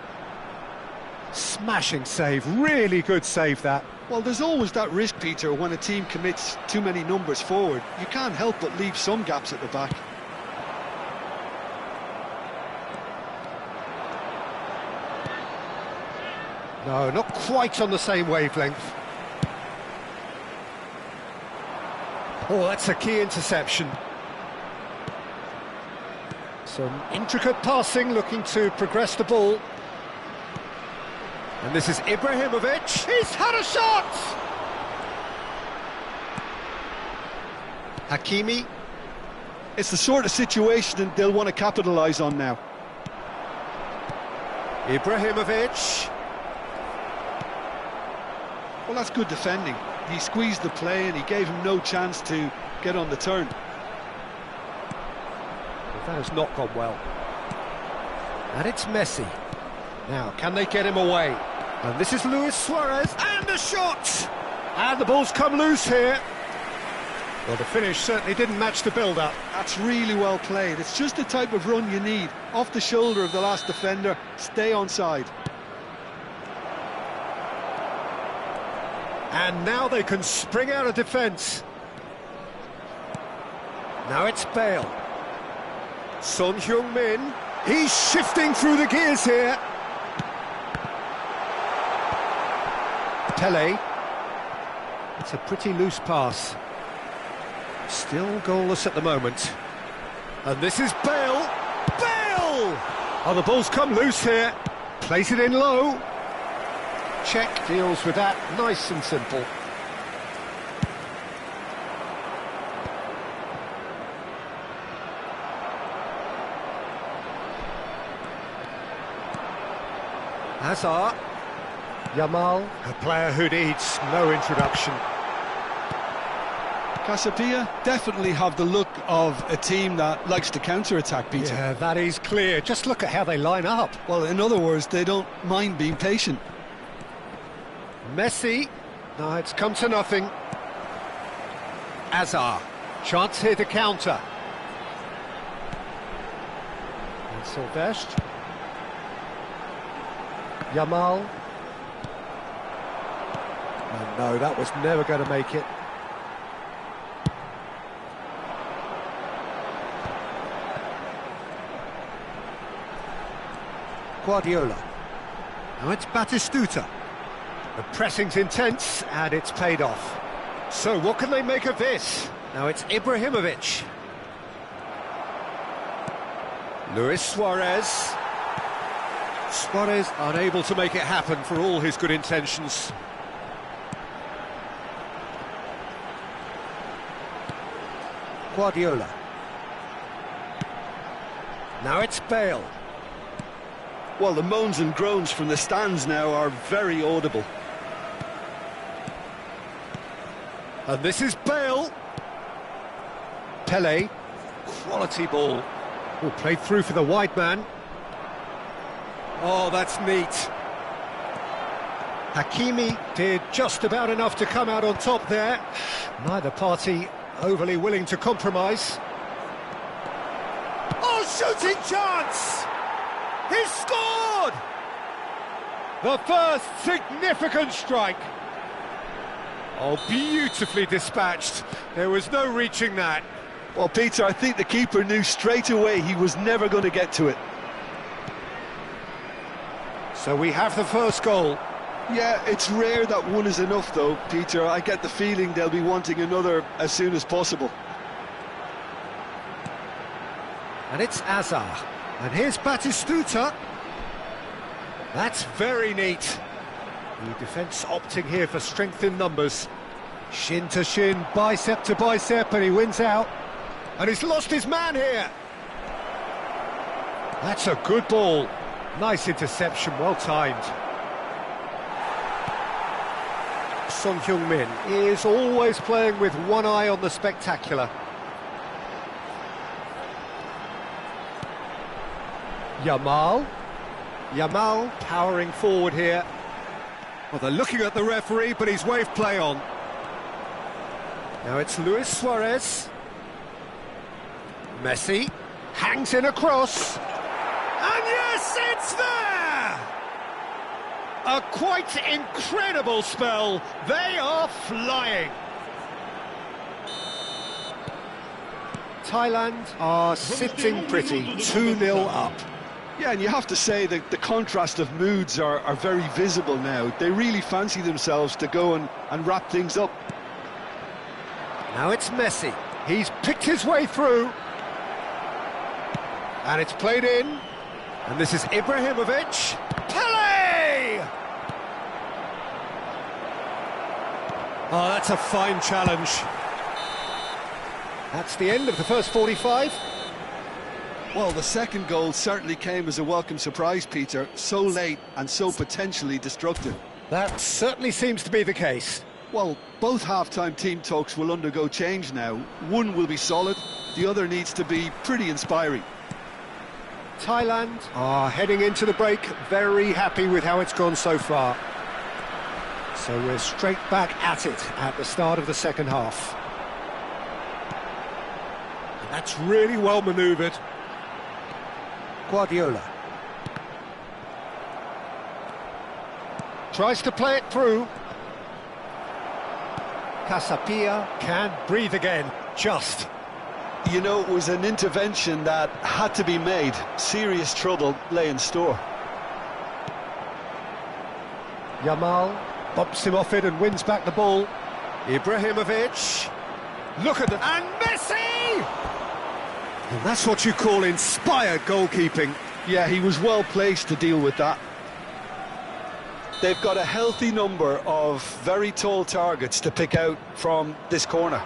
Smashing save, really good save that. Well, there's always that risk, Peter, when a team commits too many numbers forward. You can't help but leave some gaps at the back. No, not quite on the same wavelength. Oh, that's a key interception. Some intricate passing, looking to progress the ball. And this is Ibrahimovic. He's had a shot! Hakimi. It's the sort of situation that they'll want to capitalise on now. Ibrahimovic. Well, that's good defending. He squeezed the play and he gave him no chance to get on the turn. That has not gone well. And it's Messi. Now, can they get him away? And this is Luis Suarez, and a shot! And the ball's come loose here. Well, the finish certainly didn't match the build-up. That's really well played. It's just the type of run you need. Off the shoulder of the last defender, stay onside. And now they can spring out of defence. Now it's Bale. Son Heung-min. He's shifting through the gears here. Pele. It's a pretty loose pass. Still goalless at the moment. And this is Bale. Bale! Oh, the ball's come loose here. Place it in low. Czech deals with that, nice and simple. Hazard. Yamal, a player who needs no introduction. Casabia definitely have the look of a team that likes to counter-attack, Peter. Yeah, that is clear. Just look at how they line up. Well, in other words, they don't mind being patient. Messi. No, it's come to nothing. Hazard. Chance here to counter. And Sylvestre. Yamal. Oh, no, that was never going to make it. Guardiola. Now it's Batistuta. The pressing's intense, and it's paid off. So what can they make of this? Now it's Ibrahimovic. Luis Suarez. Suarez unable to make it happen for all his good intentions. Guardiola. Now it's Bale. Well, the moans and groans from the stands now are very audible. And this is Bale. Pele. Quality ball. Oh, played through for the wide man. Oh, that's neat. Hakimi did just about enough to come out on top there. Neither party overly willing to compromise. Oh, shooting chance! He's scored! The first significant strike. Oh, beautifully dispatched. There was no reaching that. Well, Peter, I think the keeper knew straight away he was never going to get to it. So we have the first goal. Yeah, it's rare that one is enough, though, Peter. I get the feeling they'll be wanting another as soon as possible. And it's Hazard. And here's Batistuta. That's very neat. The defence opting here for strength in numbers. Shin to shin, bicep to bicep, and he wins out. And he's lost his man here. That's a good ball. Nice interception, well timed. Son Heung-min is always playing with one eye on the spectacular. Yamal. Yamal powering forward here. Well, they're looking at the referee, but he's waved play on. Now it's Luis Suarez. Messi hangs in a cross. And yes, it's there! A quite incredible spell. They are flying. Thailand are sitting pretty, 2-0 up. Yeah, and you have to say that the contrast of moods are very visible now. They really fancy themselves to go and wrap things up. Now it's Messi. He's picked his way through. And it's played in. And this is Ibrahimovic. Pele! Oh, that's a fine challenge. That's the end of the first 45. Well, the second goal certainly came as a welcome surprise, Peter. So late and so potentially destructive. That certainly seems to be the case. Well, both half-time team talks will undergo change now. One will be solid, the other needs to be pretty inspiring. Thailand are heading into the break very happy with how it's gone so far. So we're straight back at it at the start of the second half. And that's really well manoeuvred. Guardiola. Tries to play it through. Casapia can breathe again, just. You know, it was an intervention that had to be made. Serious trouble lay in store. Yamal bumps him off it and wins back the ball. Ibrahimovic. Look at that. And Messi! And that's what you call inspired goalkeeping. Yeah, he was well placed to deal with that. They've got a healthy number of very tall targets to pick out from this corner.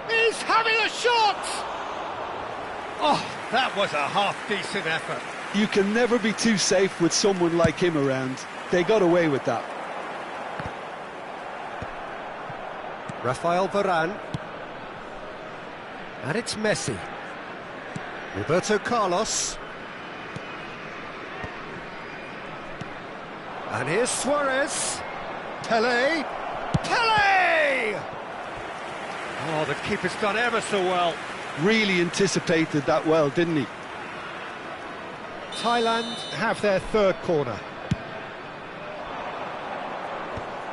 He's having a shot! Oh, that was a half-decent effort. You can never be too safe with someone like him around. They got away with that. Rafael Varane. And it's Messi. Roberto Carlos. And here's Suarez. Pelé. Pelé! Oh, the keeper's done ever so well. Really anticipated that well, didn't he? Thailand have their third corner.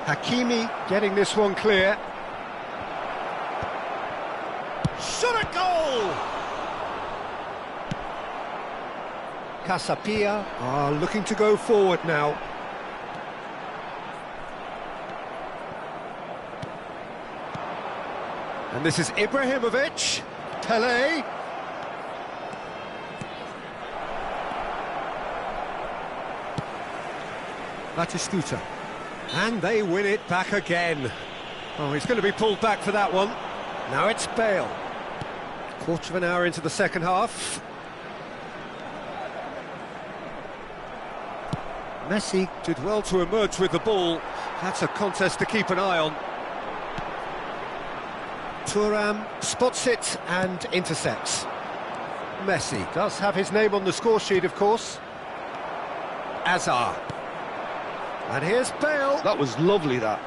Hakimi getting this one clear. Shot a goal! Casapia are looking to go forward now. And this is Ibrahimovic. Pelé. Batistuta. And they win it back again. Oh, he's going to be pulled back for that one. Now it's Bale. Quarter of an hour into the second half. Messi did well to emerge with the ball. That's a contest to keep an eye on. Thuram spots it and intercepts. Messi does have his name on the score sheet, of course. Azar. And here's Bale. That was lovely, that.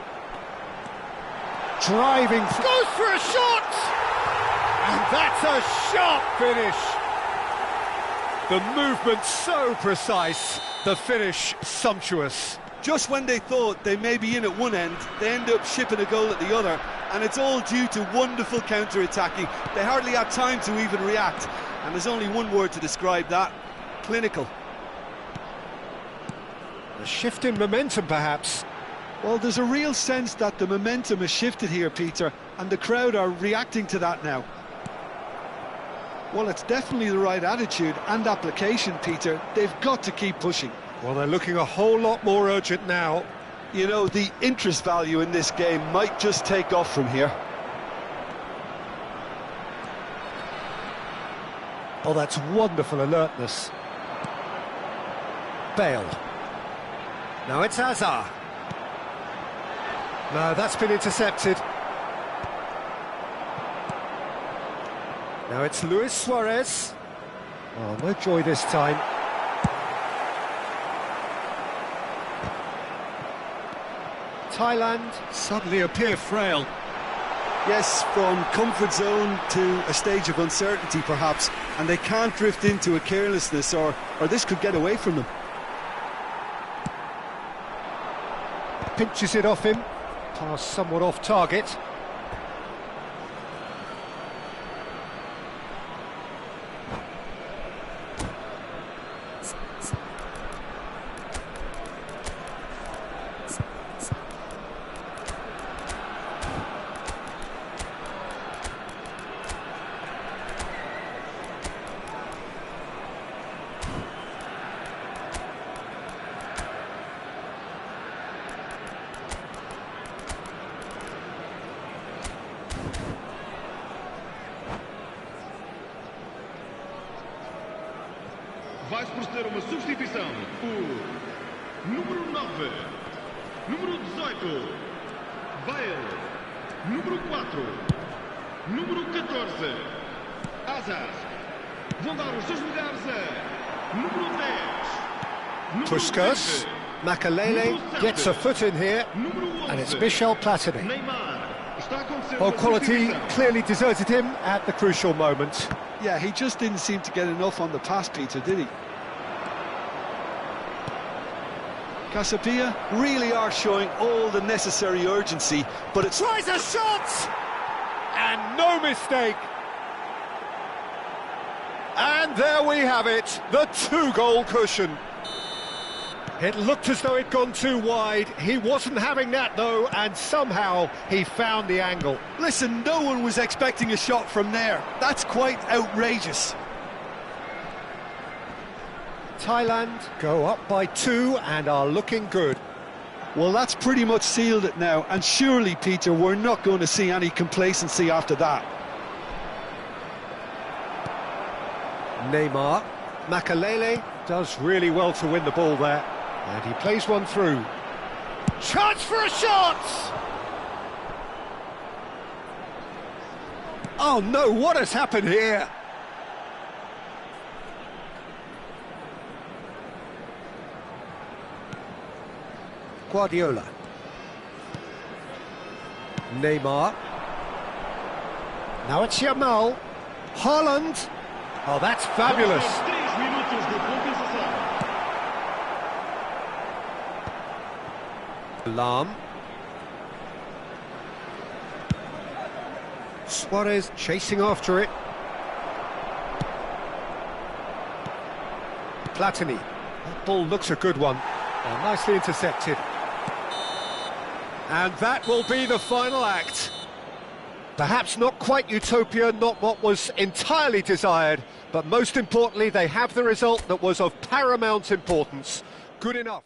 Driving. Goes for a shot! And that's a sharp finish. The movement so precise, the finish sumptuous. Just when they thought they may be in at one end, they end up shipping a goal at the other, and it's all due to wonderful counter-attacking. They hardly had time to even react, and there's only one word to describe that: clinical. A shift in momentum, perhaps. Well, there's a real sense that the momentum has shifted here, Peter, and the crowd are reacting to that now. Well, it's definitely the right attitude and application, Peter. They've got to keep pushing. Well, they're looking a whole lot more urgent now. You know, the interest value in this game might just take off from here. Oh, that's wonderful alertness. Bale. Now it's Azar. No, that's been intercepted. Now it's Luis Suarez. Oh, no joy this time. Thailand suddenly appear frail. Yes, from comfort zone to a stage of uncertainty perhaps, and they can't drift into a carelessness or this could get away from them. Pinches it off him. Pass somewhat off target. Vai-se proceder uma substituição. O número 9, número 18, Bale, número 4, número 14, Azar. Vão dar os seus lugares a número 10, número Puskas. 20, Makalele gets a foot in here, and it's Michel Platini. Well, quality clearly deserted him at the crucial moment. Yeah, he just didn't seem to get enough on the pass, Peter, did he? Casapia really are showing all the necessary urgency, but it's... Tries a shot! And no mistake! And there we have it, the two-goal cushion. It looked as though it'd gone too wide. He wasn't having that, though, and somehow he found the angle. Listen, no one was expecting a shot from there. That's quite outrageous. Thailand go up by 2 and are looking good. Well, that's pretty much sealed it now, and surely, Peter, we're not going to see any complacency after that. Neymar. Makalele does really well to win the ball there. And he plays one through. Chance for a shot! Oh no, what has happened here? Guardiola. Neymar. Now it's Yamal. Haaland. Oh, that's fabulous. Lam. Suarez chasing after it. Platini. That ball looks a good one. Oh, nicely intercepted. And that will be the final act. Perhaps not quite utopia, not what was entirely desired, but most importantly, they have the result that was of paramount importance. Good enough.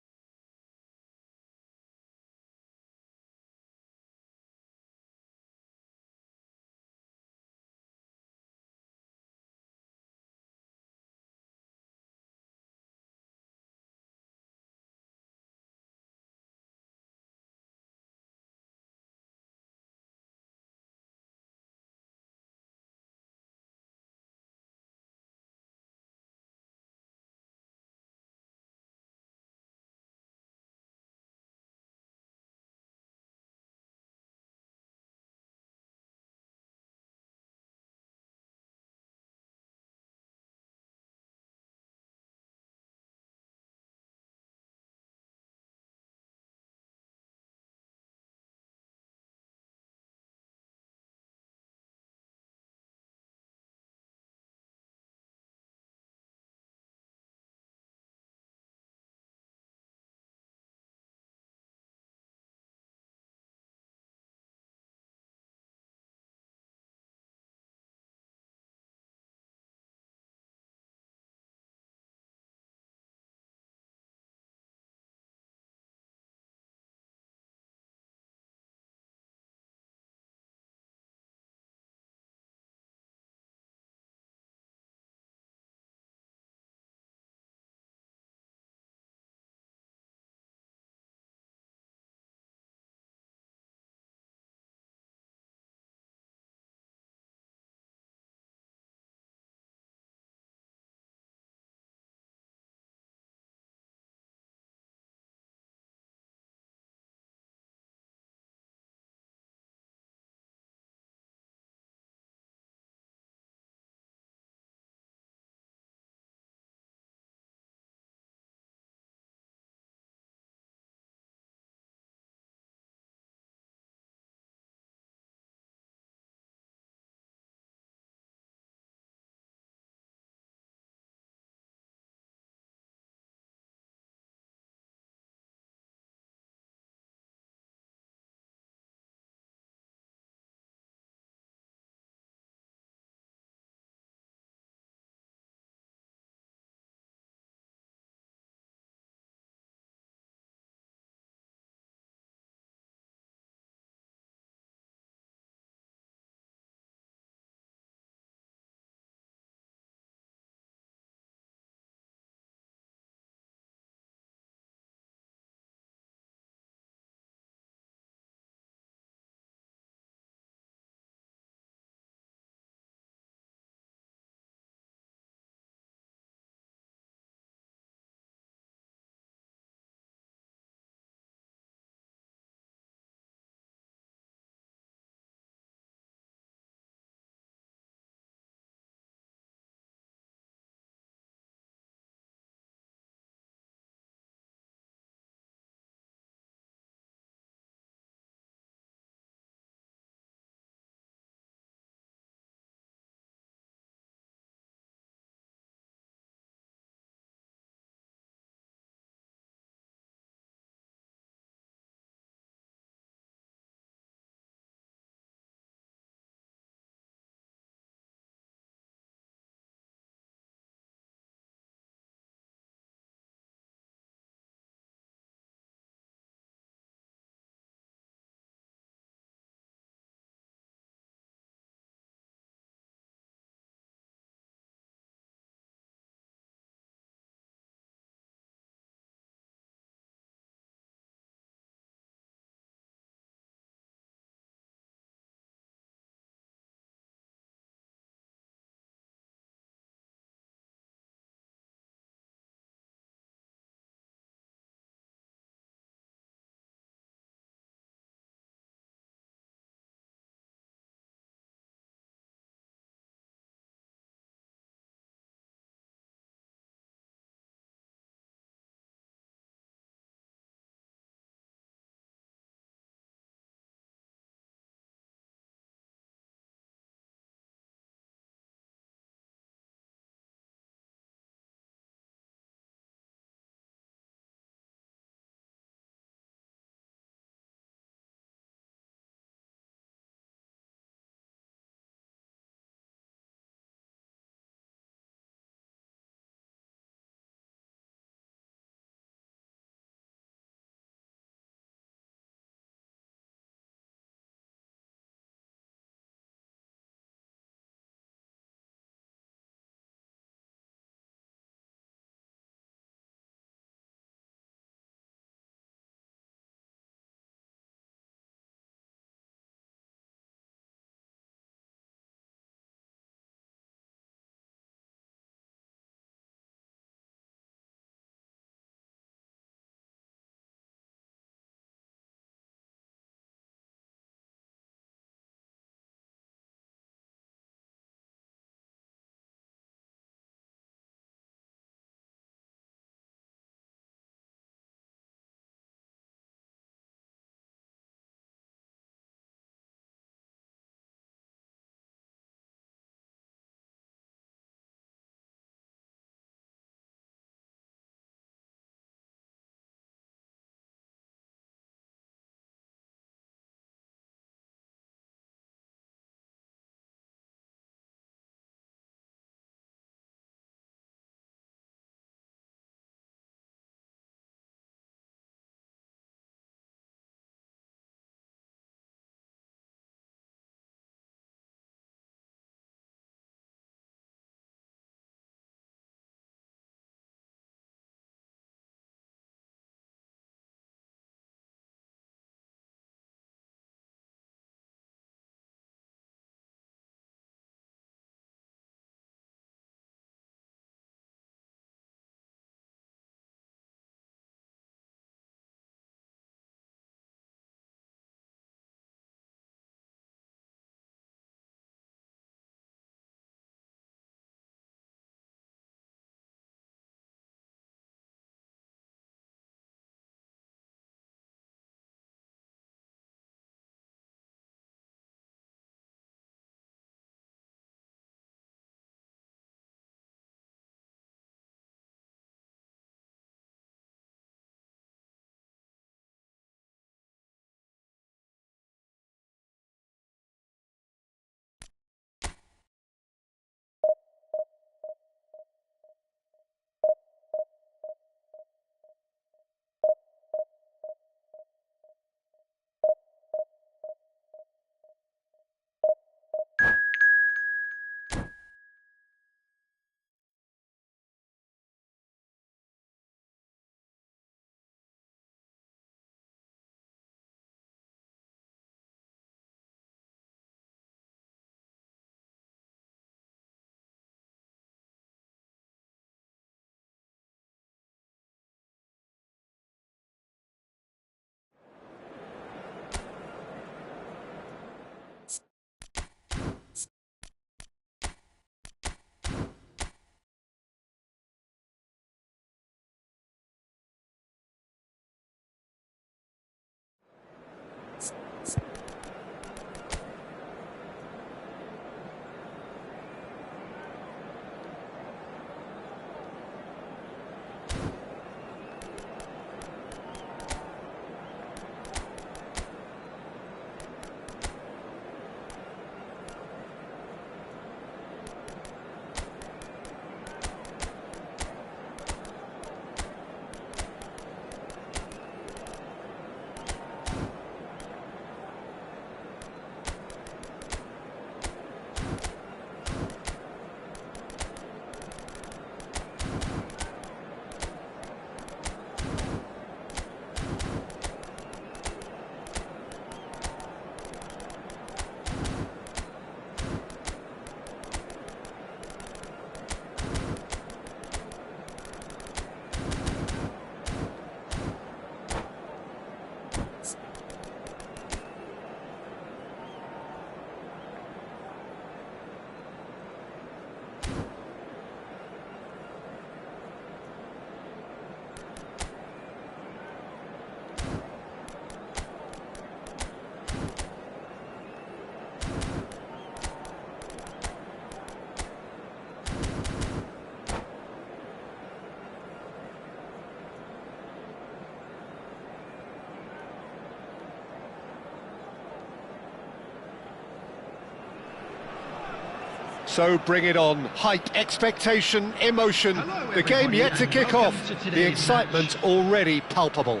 So bring it on. Hype, expectation, emotion. The game yet to kick off. The excitement already palpable.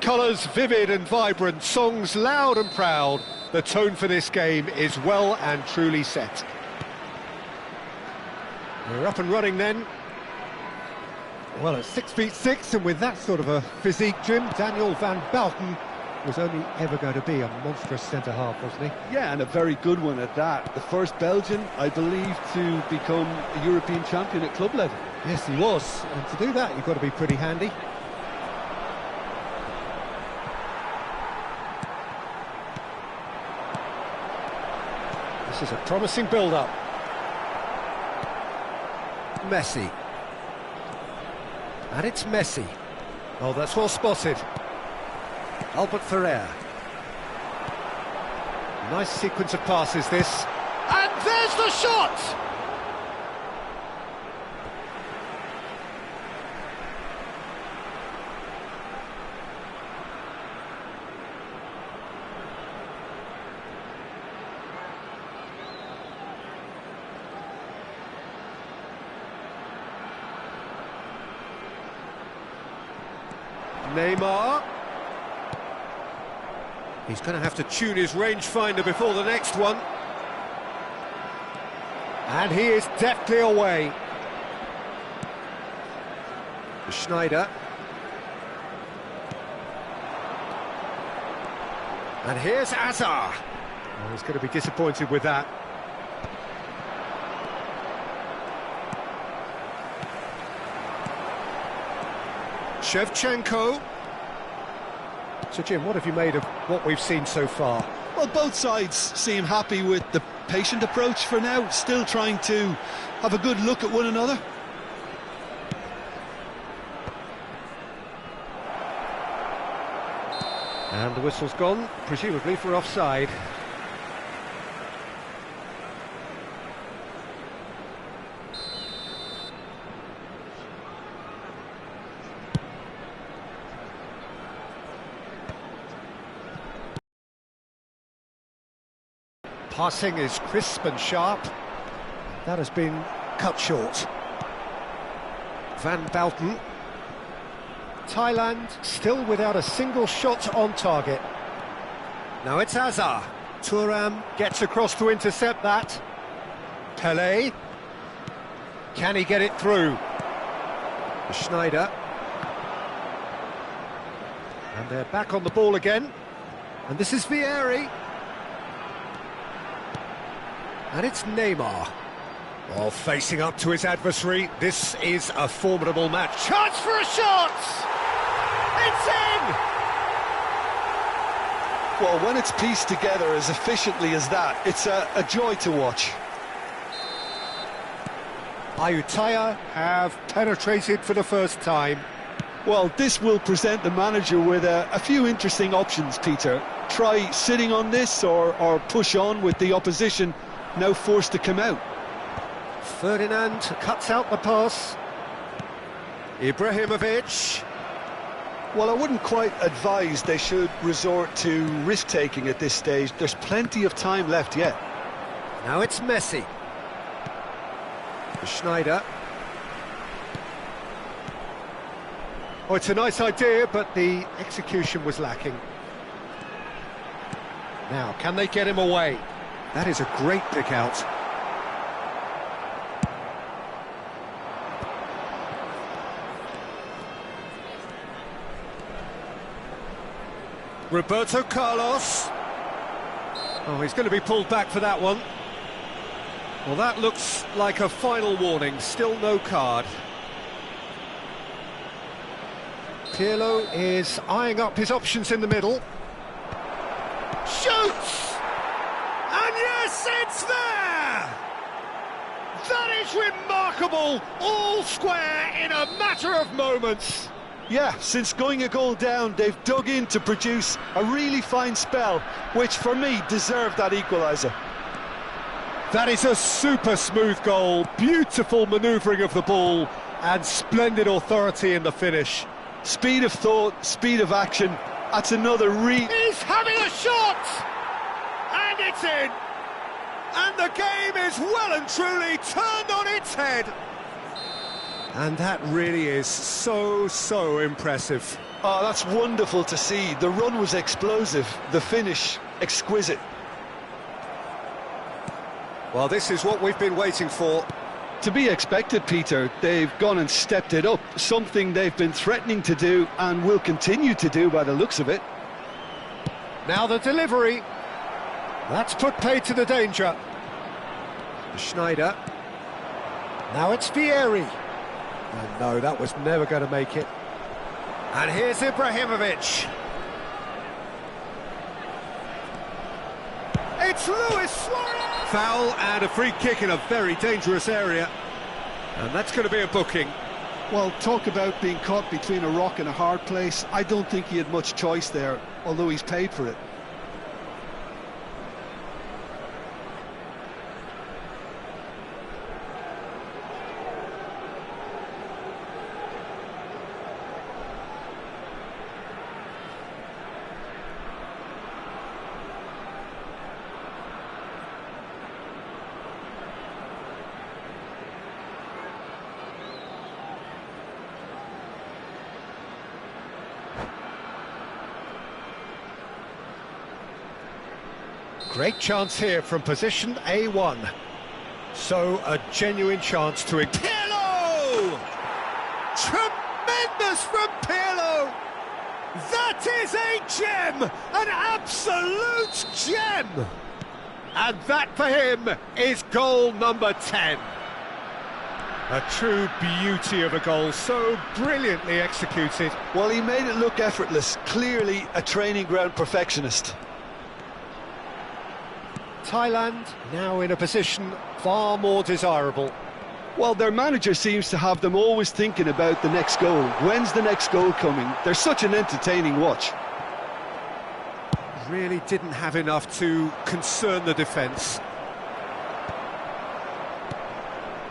Colours vivid and vibrant, songs loud and proud. The tone for this game is well and truly set. We're up and running then. Well, at 6'6", and with that sort of a physique, Jim, Daniel van Belten was only ever going to be a monstrous centre-half, wasn't he? Yeah, and a very good one at that. The first Belgian, I believe, to become a European champion at club level. Yes, he was, and to do that, you've got to be pretty handy. This is a promising build-up. Messi. And it's Messi. Oh, that's well spotted. Albert Ferrer. Nice sequence of passes, this. And there's the shot! Neymar. He's going to have to tune his rangefinder before the next one. And he is deftly away. Schneider. And here's Hazard. Oh, he's going to be disappointed with that. Shevchenko. So, Jim, what have you made of what we've seen so far? Well, both sides seem happy with the patient approach for now, still trying to have a good look at one another. And the whistle's gone, presumably for offside. Passing is crisp and sharp. That has been cut short. Van Belten. Thailand still without a single shot on target. Now it's Hazard. Thuram gets across to intercept that. Pelé. Can he get it through? Schneider. And they're back on the ball again. And this is Vieri. And it's Neymar. Oh, facing up to his adversary. This is a formidable match. Chance for a shot! It's in! Well, when it's pieced together as efficiently as that, it's a joy to watch. Ayutthaya have penetrated for the first time. Well, this will present the manager with a few interesting options, Peter. Try sitting on this or push on with the opposition now forced to come out. Ferdinand cuts out the pass. Ibrahimovic. Well, I wouldn't quite advise they should resort to risk-taking at this stage. There's plenty of time left yet. Now it's Messi. Schneider. Oh, it's a nice idea, but the execution was lacking. Now, can they get him away? That is a great pick out. Roberto Carlos. Oh, he's going to be pulled back for that one. Well, that looks like a final warning. Still no card. Pirlo is eyeing up his options in the middle. Shoots! And yes, it's there! That is remarkable! All square in a matter of moments. Yeah, since going a goal down, they've dug in to produce a really fine spell, which for me deserved that equaliser. That is a super smooth goal, beautiful manoeuvring of the ball, and splendid authority in the finish. Speed of thought, speed of action, that's another He's having a shot! And it's in! And the game is well and truly turned on its head. And that really is so impressive. Oh, that's wonderful to see. The run was explosive, the finish exquisite. Well, this is what we've been waiting for. To be expected, Peter. They've gone and stepped it up, something they've been threatening to do and will continue to do by the looks of it. Now the delivery. That's put paid to the danger. Schneider. Now it's Vieri. And no, that was never going to make it. And here's Ibrahimovic. It's Luis Suarez! Foul and a free kick in a very dangerous area. And that's going to be a booking. Well, talk about being caught between a rock and a hard place. I don't think he had much choice there, although he's paid for it. Great chance here from position A1. So a genuine chance to... Pirlo! Tremendous from Pirlo! That is a gem! An absolute gem! And that for him is goal number 10. A true beauty of a goal, so brilliantly executed. Well, he made it look effortless, clearly a training ground perfectionist. Thailand now in a position far more desirable. Well, their manager seems to have them always thinking about the next goal. When's the next goal coming? They're such an entertaining watch. Really didn't have enough to concern the defence.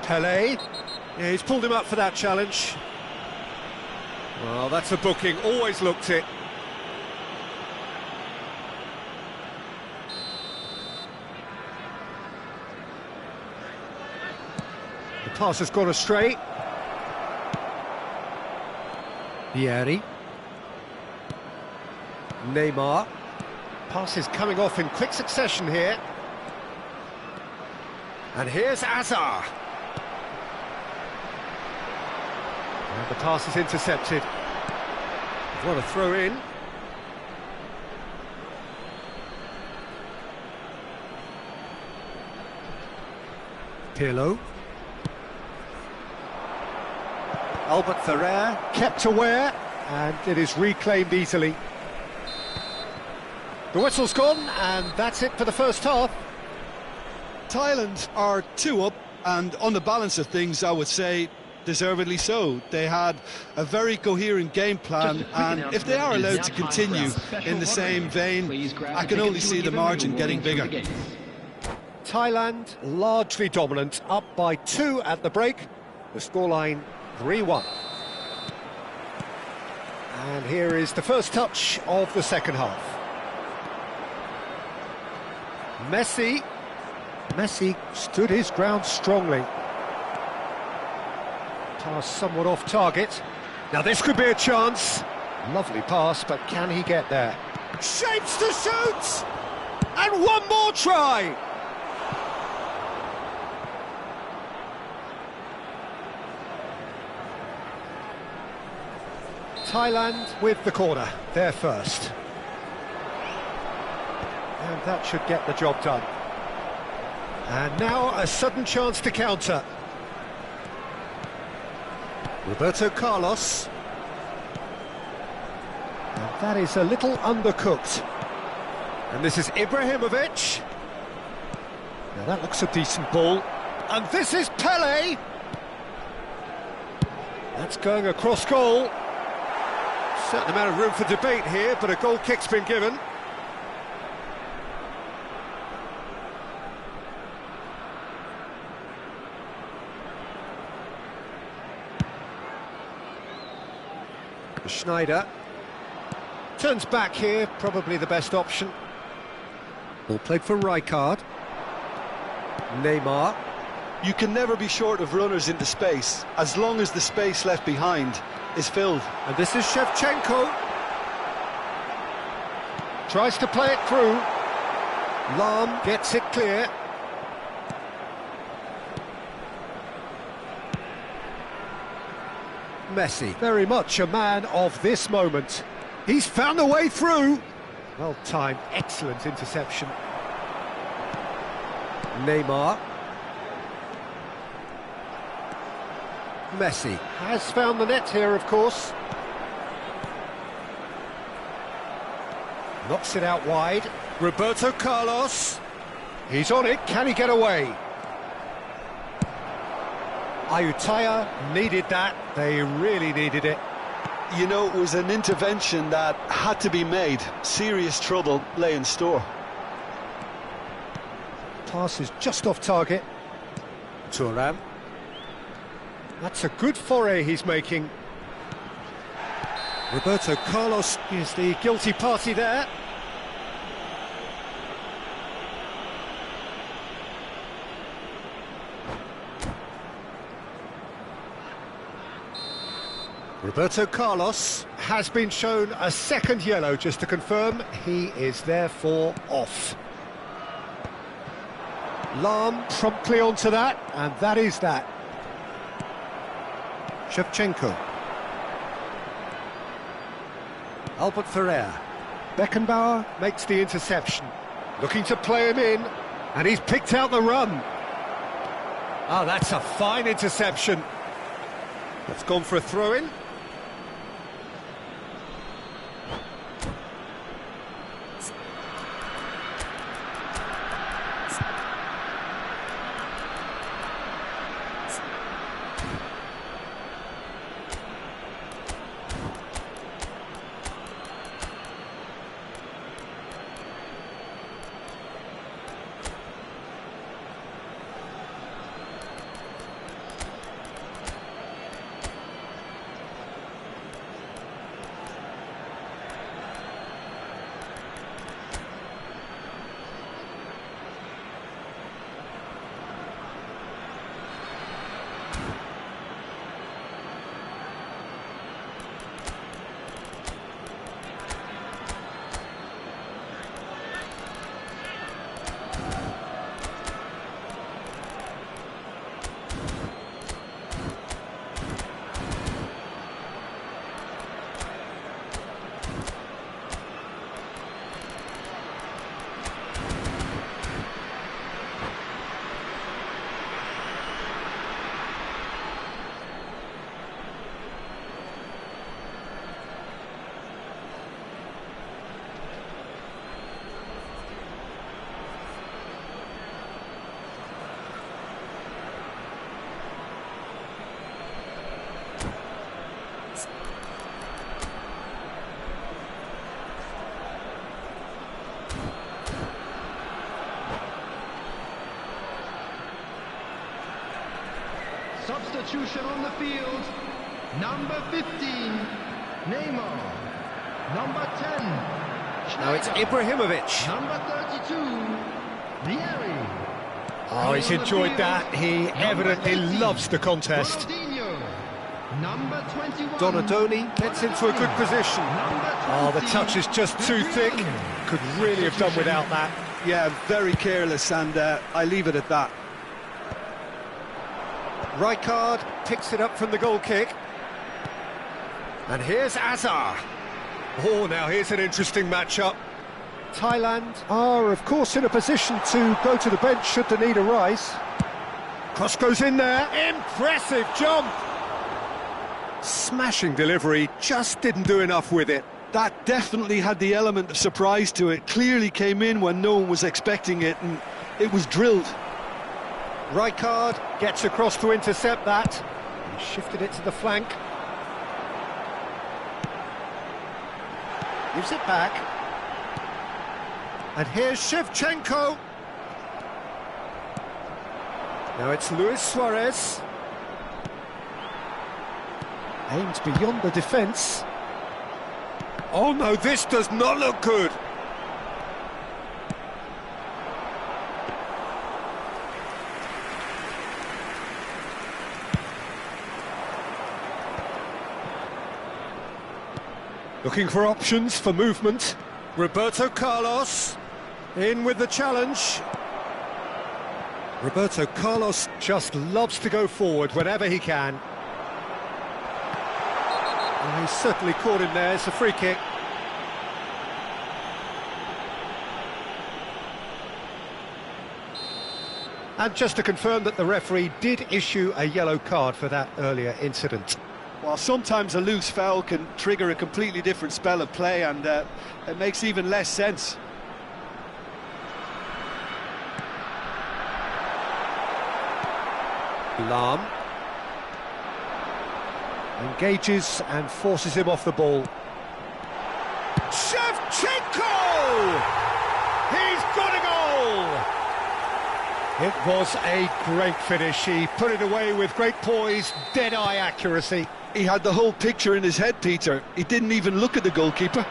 Pelé, yeah, he's pulled him up for that challenge. Well, that's a booking, always looked it. The pass has gone astray. Vieri. Neymar. Pass is coming off in quick succession here. And here's Azar. And the pass is intercepted. What a throw in. Pirlo. Albert Ferrer kept aware, and it is reclaimed easily. The whistle's gone, and that's it for the first half. Thailand are 2 up, and on the balance of things, I would say deservedly so. They had a very coherent game plan, and if they are allowed to continue in the same vein, I can only see the margin getting bigger. Thailand largely dominant, up by 2 at the break. The scoreline 3-1. And here is the first touch of the second half. Messi stood his ground strongly. Pass somewhat off target. Now this could be a chance. Lovely pass, but can he get there? Shapes to shoot! And one more try! Thailand with the corner, they're first. And that should get the job done. And now a sudden chance to counter. Roberto Carlos. And that is a little undercooked. And this is Ibrahimovic. Now that looks a decent ball. And this is Pelé. That's going across goal. Certain amount of room for debate here, but a goal kick's been given. Schneider turns back here, probably the best option. Ball played for Rijkaard. Neymar. You can never be short of runners into space, as long as the space left behind is filled. And this is Shevchenko. Tries to play it through. Lahm gets it clear. Messi, very much a man of this moment. He's found a way through. Well timed, excellent interception. Neymar. Messi has found the net here, of course. Knocks it out wide. Roberto Carlos. He's on it. Can he get away? Ayutthaya needed that. They really needed it. You know, it was an intervention that had to be made. Serious trouble lay in store. Pass is just off target. Thuram. That's a good foray he's making. Roberto Carlos is the guilty party there. Roberto Carlos has been shown a second yellow, just to confirm he is therefore off. Lahm promptly onto that, and that is that. Shevchenko. Albert Ferrer. Beckenbauer makes the interception. Looking to play him in, and he's picked out the run. Oh, that's a fine interception. That's gone for a throw-in. Substitution on the field. Number 15, Neymar. Number 10, Now it's Ibrahimovic. number 32, Vieri. Oh, he's enjoyed that. He evidently loves the contest. Ronaldinho. Number 21. Donadoni gets into a good position. Oh, the touch is just too thick. Could really have done without that. Yeah, very careless, and I leave it at that. Rijkaard picks it up from the goal kick. And here's Azar. Oh, now here's an interesting matchup. Thailand are, of course, in a position to go to the bench should the need arise. Cross goes in there. Impressive jump. Smashing delivery, just didn't do enough with it. That definitely had the element of surprise to it. Clearly came in when no one was expecting it, and it was drilled. Rijkaard gets across to intercept that. He shifted it to the flank. Gives it back. And here's Shevchenko. Now it's Luis Suarez. Aims beyond the defence. Oh no, this does not look good. Looking for options for movement. Roberto Carlos in with the challenge. Roberto Carlos just loves to go forward whenever he can. Well, he's certainly caught him there. It's a free kick. And just to confirm that the referee did issue a yellow card for that earlier incident. Well, sometimes a loose foul can trigger a completely different spell of play, and it makes even less sense. Lahm engages and forces him off the ball. Shevchenko! He's got a goal! It was a great finish. He put it away with great poise, dead-eye accuracy. He had the whole picture in his head, Peter. He didn't even look at the goalkeeper.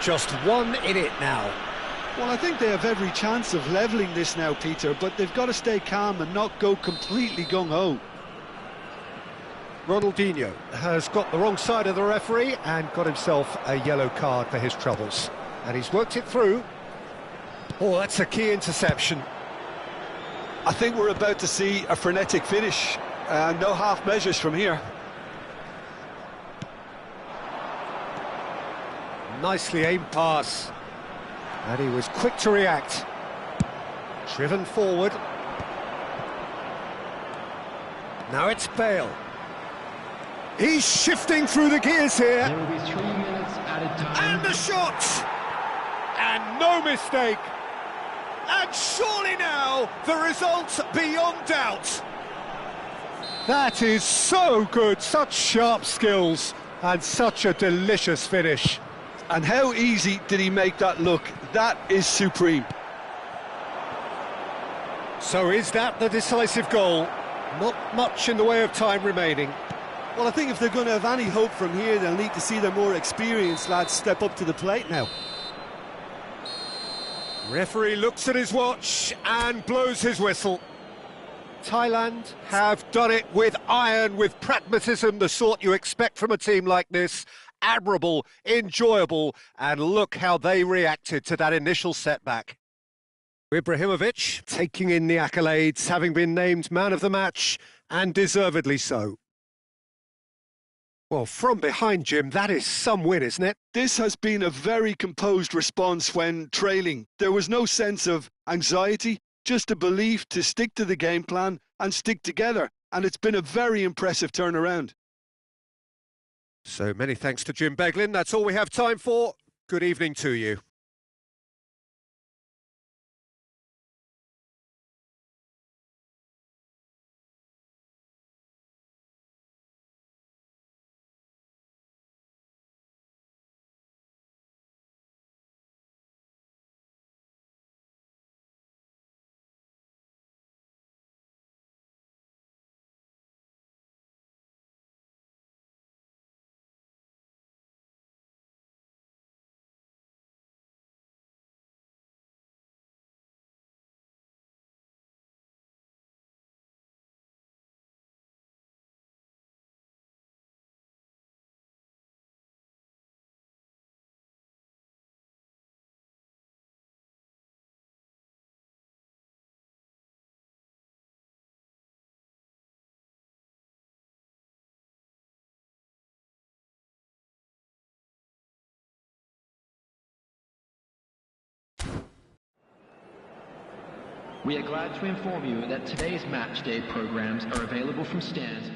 Just one in it now. Well, I think they have every chance of levelling this now, Peter, but they've got to stay calm and not go completely gung-ho. Ronaldinho has got the wrong side of the referee and got himself a yellow card for his troubles. And he's worked it through. Oh, that's a key interception. I think we're about to see a frenetic finish. No half measures from here. Nicely aimed pass. And he was quick to react. Driven forward. Now it's Bale. He's shifting through the gears here. There will be 3 minutes added time. And the shot! And no mistake. And surely now, the result beyond doubt. That is so good, such sharp skills, and such a delicious finish. And how easy did he make that look? That is supreme. So is that the decisive goal? Not much in the way of time remaining. Well, I think if they're going to have any hope from here, they'll need to see their more experienced lads step up to the plate now. Referee looks at his watch and blows his whistle. Thailand have done it with iron, with pragmatism, the sort you expect from a team like this. Admirable, enjoyable, and look how they reacted to that initial setback. Ibrahimovic taking in the accolades, having been named man of the match, and deservedly so. Well, from behind, Jim, that is some win, isn't it? This has been a very composed response when trailing. There was no sense of anxiety, just a belief to stick to the game plan and stick together. And it's been a very impressive turnaround. So many thanks to Jim Beglin. That's all we have time for. Good evening to you. We are glad to inform you that today's match day programs are available from stands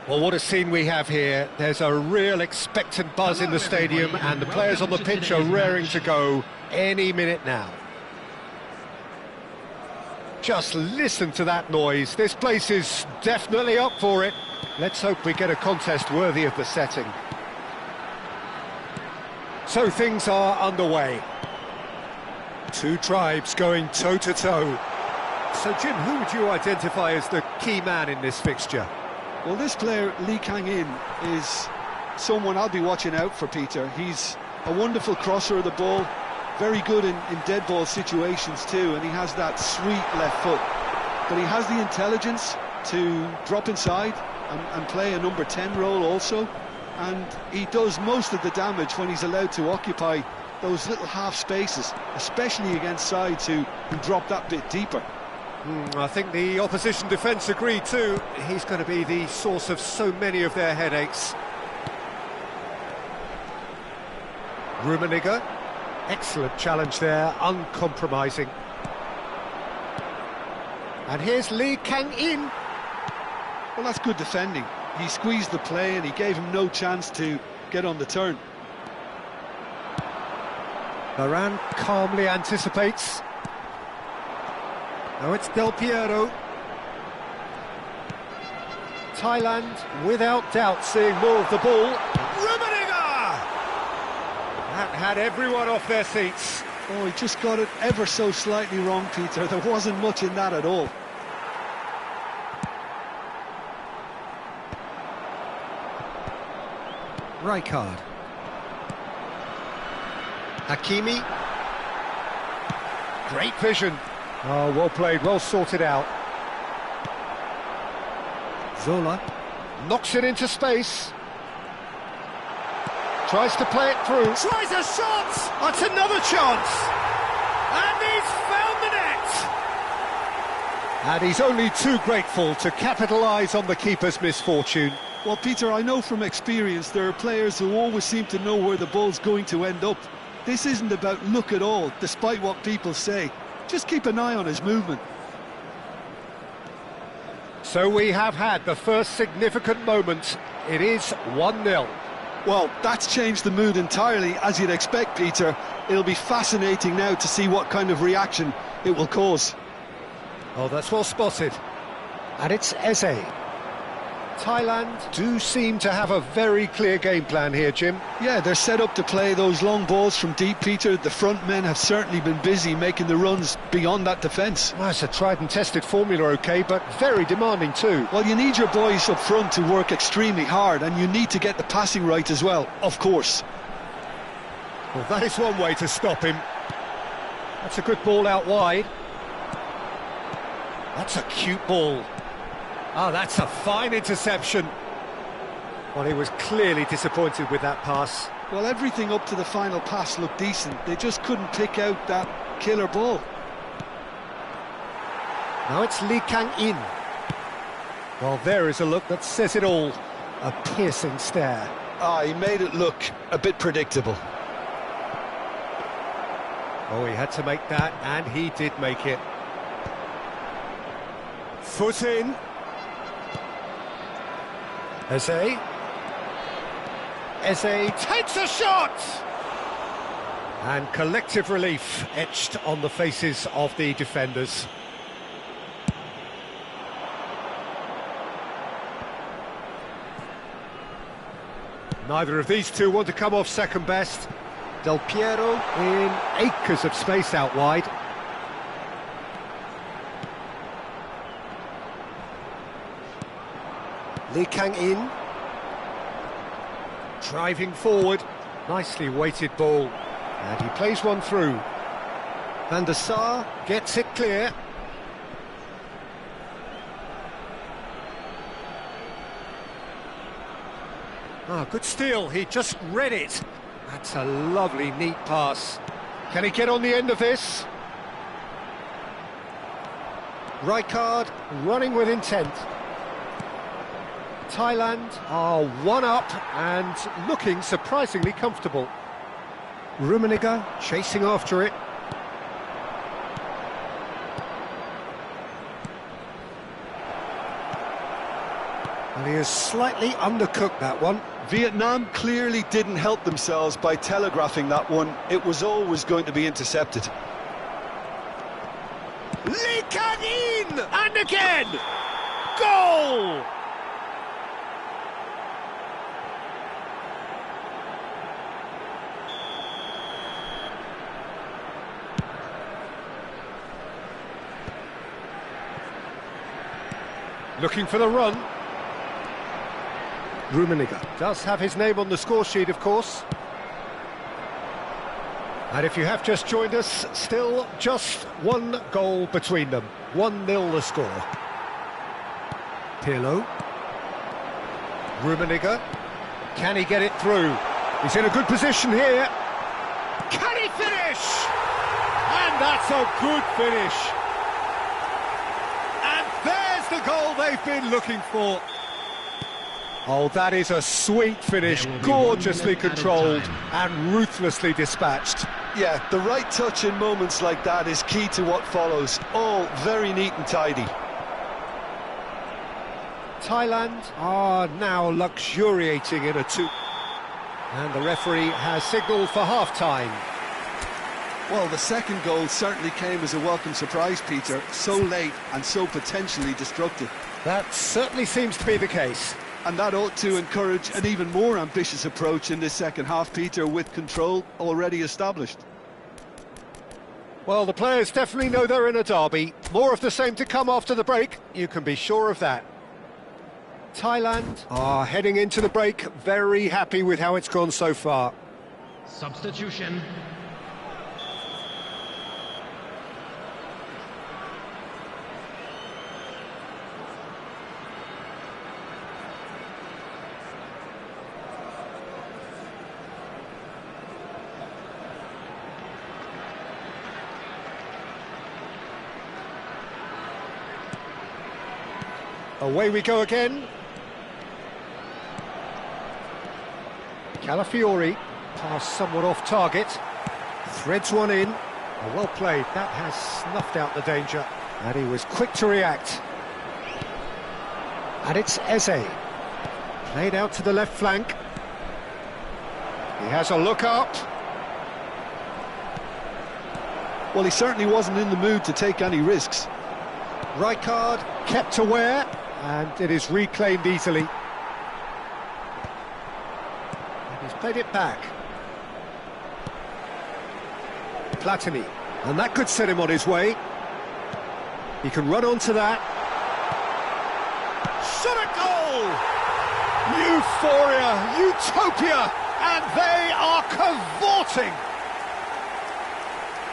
Well, what a scene we have here. There's a real expectant buzz in the stadium, and the players on the pitch are raring to go any minute now. Just listen to that noise. This place is definitely up for it. Let's hope we get a contest worthy of the setting. So things are underway. Two tribes going toe-to-toe. So, Jim, who would you identify as the key man in this fixture? Well, this player, Lee Kang-in, is someone I'll be watching out for, Peter. He's a wonderful crosser of the ball, very good in dead ball situations too, and he has that sweet left foot. But he has the intelligence to drop inside and play a number 10 role also, and he does most of the damage when he's allowed to occupy those little half spaces, especially against sides who drop that bit deeper. I think the opposition defence agreed too. He's going to be the source of so many of their headaches. Rummenigge, excellent challenge there, uncompromising. And here's Lee Kang-in. Well, that's good defending. He squeezed the play and he gave him no chance to get on the turn. Varane calmly anticipates. Now it's Del Piero. Thailand, without doubt, seeing more of the ball. Rummenigge! That had everyone off their seats. Oh, he just got it ever so slightly wrong, Peter. There wasn't much in that at all. Rijkaard. Hakimi. Great vision. Oh, well played, well sorted out. Zola knocks it into space. Tries to play it through. Tries a shot! That's another chance! And he's found the net! And he's only too grateful to capitalise on the keeper's misfortune. Well, Peter, I know from experience there are players who always seem to know where the ball's going to end up. This isn't about luck at all, despite what people say. Just keep an eye on his movement. So we have had the first significant moment. It is 1-0. Well, that's changed the mood entirely, as you'd expect, Peter. It'll be fascinating now to see what kind of reaction it will cause. Oh, that's well spotted. And it's Eze. Thailand do seem to have a very clear game plan here, Jim. Yeah, they're set up to play those long balls from deep, Peter. The front men have certainly been busy making the runs beyond that defence. Well, it's a tried and tested formula, OK, but very demanding too. Well, you need your boys up front to work extremely hard, and you need to get the passing right as well, of course. Well, that is one way to stop him. That's a good ball out wide. That's a cute ball. Oh, that's a fine interception. Well, he was clearly disappointed with that pass. Well, everything up to the final pass looked decent. They just couldn't pick out that killer ball. Now it's Lee Kang-in. Well, there is a look that says it all. A piercing stare. Ah, he made it look a bit predictable. Oh, he had to make that, and he did make it. Foot in. Eze takes a shot! And collective relief etched on the faces of the defenders. Neither of these two want to come off second best. Del Piero in acres of space out wide. Lee Kang-in. Driving forward. Nicely weighted ball. And he plays one through. Van der Sar gets it clear. Ah, good steal. He just read it. That's a lovely, neat pass. Can he get on the end of this? Rijkaard running with intent. Thailand are one up and looking surprisingly comfortable. Rummenigge chasing after it. And he has slightly undercooked that one. Vietnam clearly didn't help themselves by telegraphing that one. It was always going to be intercepted. Lee Kang-in! And again! Goal! Looking for the run. Rummenigge does have his name on the score sheet, of course. And if you have just joined us, still just one goal between them. 1-0 the score. Pirlo. Rummenigge. Can he get it through? He's in a good position here. Can he finish? And that's a good finish. And there's the goal they've been looking for. Oh, that is a sweet finish, gorgeously controlled and ruthlessly dispatched. Yeah, the right touch in moments like that is key to what follows. All very neat and tidy. Thailand are now luxuriating in a 2. And the referee has signalled for half-time. Well, the second goal certainly came as a welcome surprise, Peter. So late and so potentially destructive. That certainly seems to be the case. And that ought to encourage an even more ambitious approach in this second half, Peter, with control already established. Well, the players definitely know they're in a derby. More of the same to come after the break, you can be sure of that. Thailand are heading into the break, very happy with how it's gone so far. Substitution. Away we go again. Calafiori, pass somewhat off target. Threads one in. Oh, well played. That has snuffed out the danger. And he was quick to react. And it's Eze. Played out to the left flank. He has a look up. Well, he certainly wasn't in the mood to take any risks. Rijkaard kept aware. and it is reclaimed easily. And he's played it back. Platini, and that could set him on his way. He can run onto that. Shot at goal! Euphoria, utopia, and they are cavorting.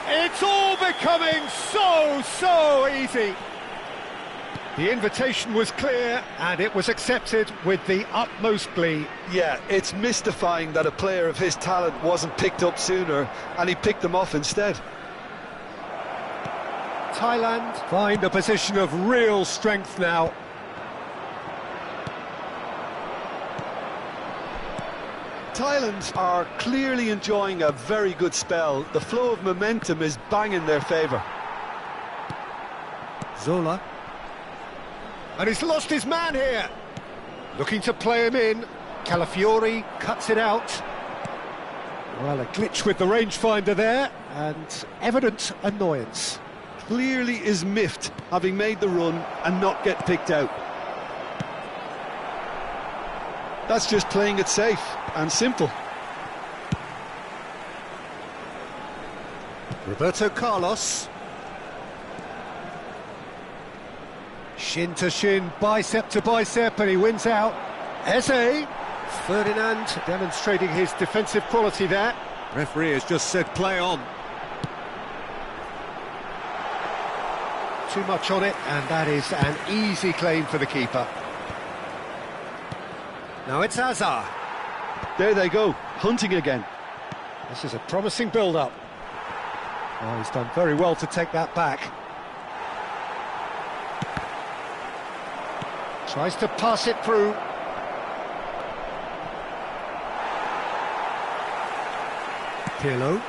It's all becoming so easy. The invitation was clear, and it was accepted with the utmost glee. Yeah, it's mystifying that a player of his talent wasn't picked up sooner, and he picked them off instead. Thailand find a position of real strength now. Thailand are clearly enjoying a very good spell. The flow of momentum is bang in their favour. Zola. And he's lost his man here. Looking to play him in. Calafiori cuts it out. Well, a glitch with the rangefinder there, and evident annoyance. Clearly is miffed, having made the run and not get picked out. That's just playing it safe and simple. Roberto Carlos. Shin to shin, bicep to bicep, and he wins out. Eze. Ferdinand demonstrating his defensive quality there. Referee has just said play on. Too much on it, and that is an easy claim for the keeper. Now it's Azar. There they go, hunting again. This is a promising build-up. Oh, he's done very well to take that back. Tries to pass it through. Pirlo.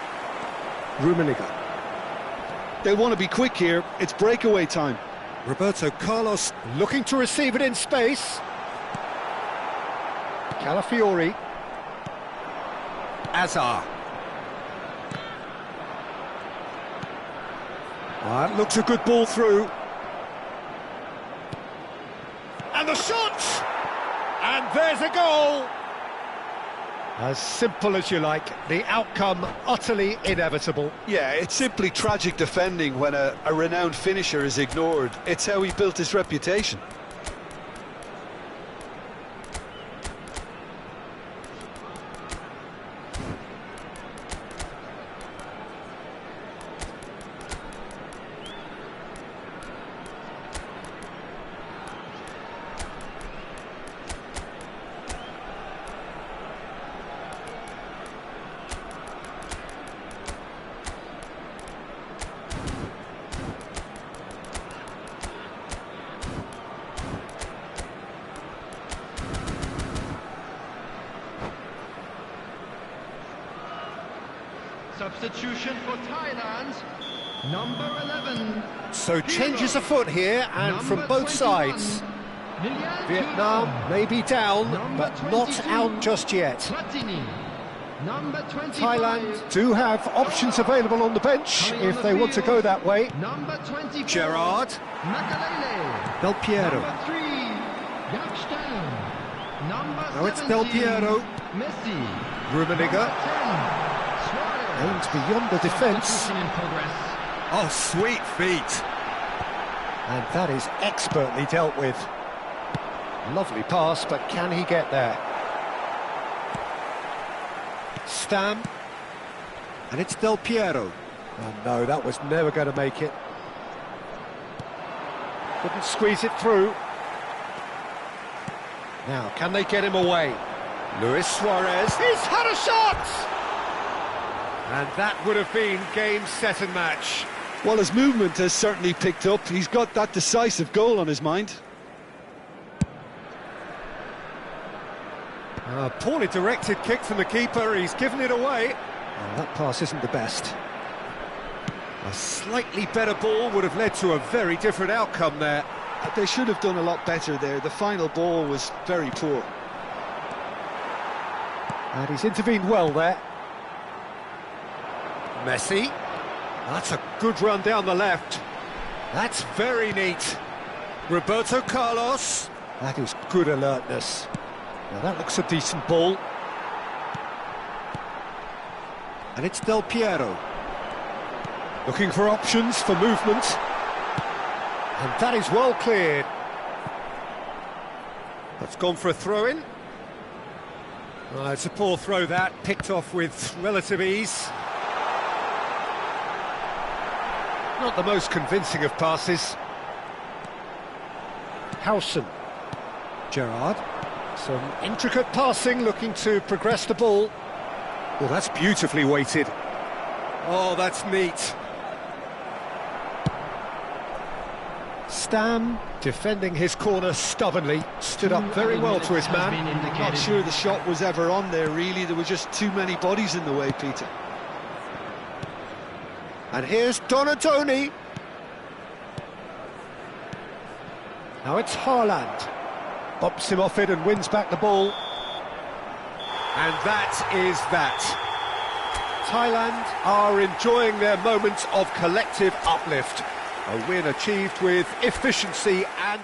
Rummenigge. They want to be quick here, it's breakaway time. Roberto Carlos looking to receive it in space. Calafiori. Azar. That looks a good ball through. And the shot! And there's a goal! As simple as you like, the outcome utterly inevitable. Yeah, it's simply tragic defending when a renowned finisher is ignored. It's how he built his reputation. Substitution for Thailand, number 11. So changes afoot here, and Number from both 21, sides. Milian Vietnam Thuram. may be down, Number but not 22, out just yet. Platini. Number 25, Thailand do have options available on the bench Coming on if the they want to go field, that way. Number 24, Gerrard. Makalele. Del Piero. Number 3, Yakstein. Number Now it's Del 17, Piero. Messi. Rummenigge. Number 10, Suarez. Aims beyond the defence. Substitution in progress. Oh, sweet feet. And that is expertly dealt with. Lovely pass, but can he get there? Stam. And it's Del Piero. Oh no, that was never going to make it. Couldn't squeeze it through. Now, can they get him away? Luis Suarez. He's had a shot! And that would have been game, set and match. Well, his movement has certainly picked up. He's got that decisive goal on his mind. A poorly directed kick from the keeper, he's given it away. Well, that pass isn't the best. A slightly better ball would have led to a very different outcome there. They should have done a lot better there. The final ball was very poor. And he's intervened well there. Messi. That's a good run down the left. That's very neat. Roberto Carlos. That is good alertness. Now that looks a decent ball. And it's Del Piero. Looking for options for movement. And that is well cleared. That's gone for a throw-in. It's a poor throw that, picked off with relative ease. Not the most convincing of passes. Howson. Gerrard. Some intricate passing, looking to progress the ball. Well, that's beautifully weighted. Oh, that's neat. Stam, defending his corner stubbornly, stood up very well to his man. Not sure the shot was ever on there, really. There were just too many bodies in the way, Peter. And here's Donatoni. Now it's Haaland. Bops him off it and wins back the ball. And that is that. Thailand are enjoying their moments of collective uplift. A win achieved with efficiency and...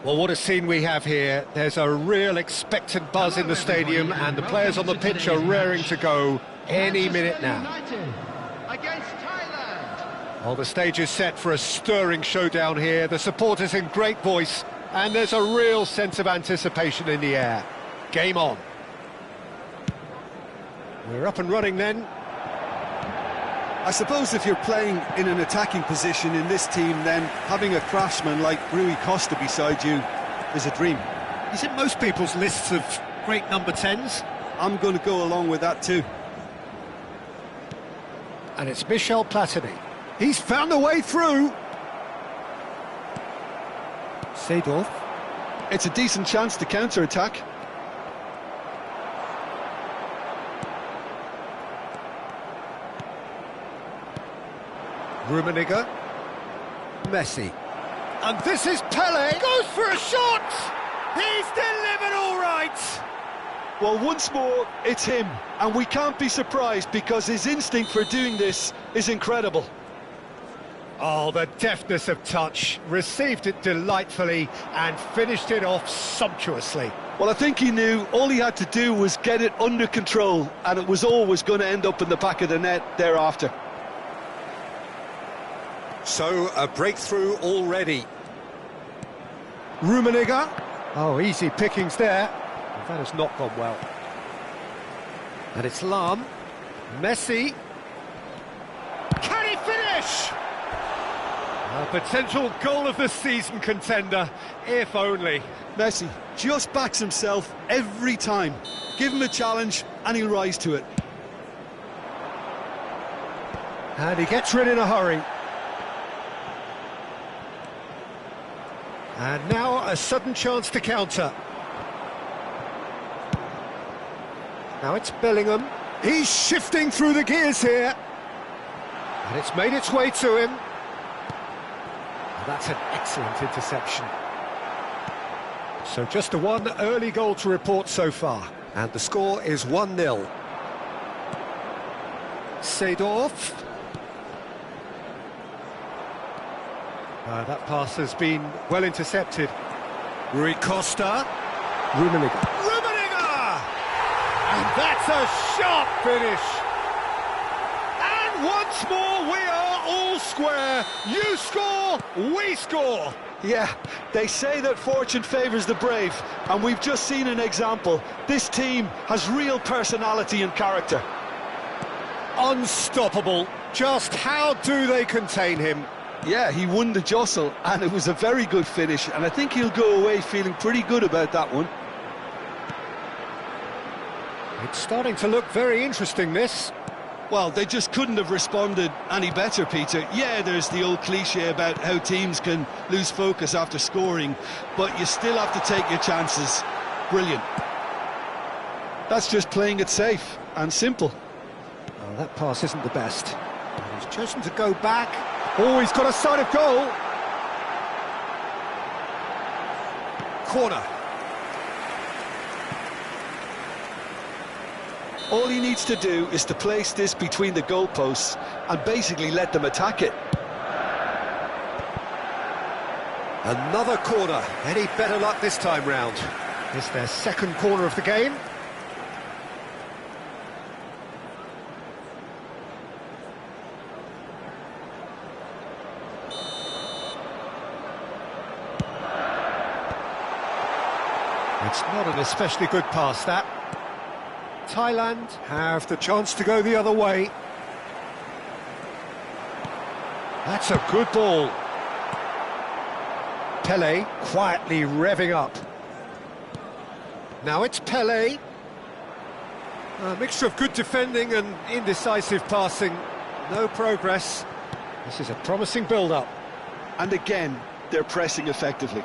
Well, what a scene we have here. There's a real expectant buzz in the stadium, and the players on the pitch are raring to go any minute now. Against Thailand. Well, the stage is set for a stirring showdown here. The supporters in great voice, and there's a real sense of anticipation in the air. Game on. We're up and running then. I suppose if you're playing in an attacking position in this team, then having a craftsman like Rui Costa beside you is a dream. Is it most people's lists of great number 10s? I'm going to go along with that too. And it's Michel Platini. He's found a way through. Seedorf. It's a decent chance to counter-attack. Rummenigge. Messi. And this is Pele. Goes for a shot! He's delivered all right! Well, once more, it's him. And we can't be surprised because his instinct for doing this is incredible. Oh, the deftness of touch. Received it delightfully and finished it off sumptuously. Well, I think he knew all he had to do was get it under control, and it was always going to end up in the back of the net thereafter. So, a breakthrough already. Rummenigge. Oh, easy pickings there. That has not gone well. And it's Lahm. Messi. Can he finish? A potential goal of the season contender, if only. Messi just backs himself every time. Give him a challenge and he'll rise to it. And he gets rid in a hurry. And now a sudden chance to counter. Now it's Bellingham. He's shifting through the gears here. And it's made its way to him. That's an excellent interception. So just a one early goal to report so far. And the score is 1-0. Seedorf. That pass has been well intercepted. Rui Costa. Rummenigge. Rummenigge! And that's a sharp finish. And once more we are all square. You score, we score. Yeah, they say that fortune favours the brave, and we've just seen an example. This team has real personality and character. Unstoppable. Just how do they contain him? Yeah, he won the jostle, and it was a very good finish, and I think he'll go away feeling pretty good about that one. It's starting to look very interesting, this. Well, they just couldn't have responded any better, Peter. Yeah, there's the old cliche about how teams can lose focus after scoring, but you still have to take your chances. Brilliant. That's just playing it safe and simple. Oh, that pass isn't the best. And he's chosen to go back. Oh, he's got a sight of goal. Corner. All he needs to do is to place this between the goalposts and basically let them attack it. Another corner. Any better luck this time round? It's their second corner of the game. It's not an especially good pass, that. Thailand have the chance to go the other way. That's a good ball. Pele quietly revving up. Now it's Pele. A mixture of good defending and indecisive passing. No progress. This is a promising build-up. And again, they're pressing effectively.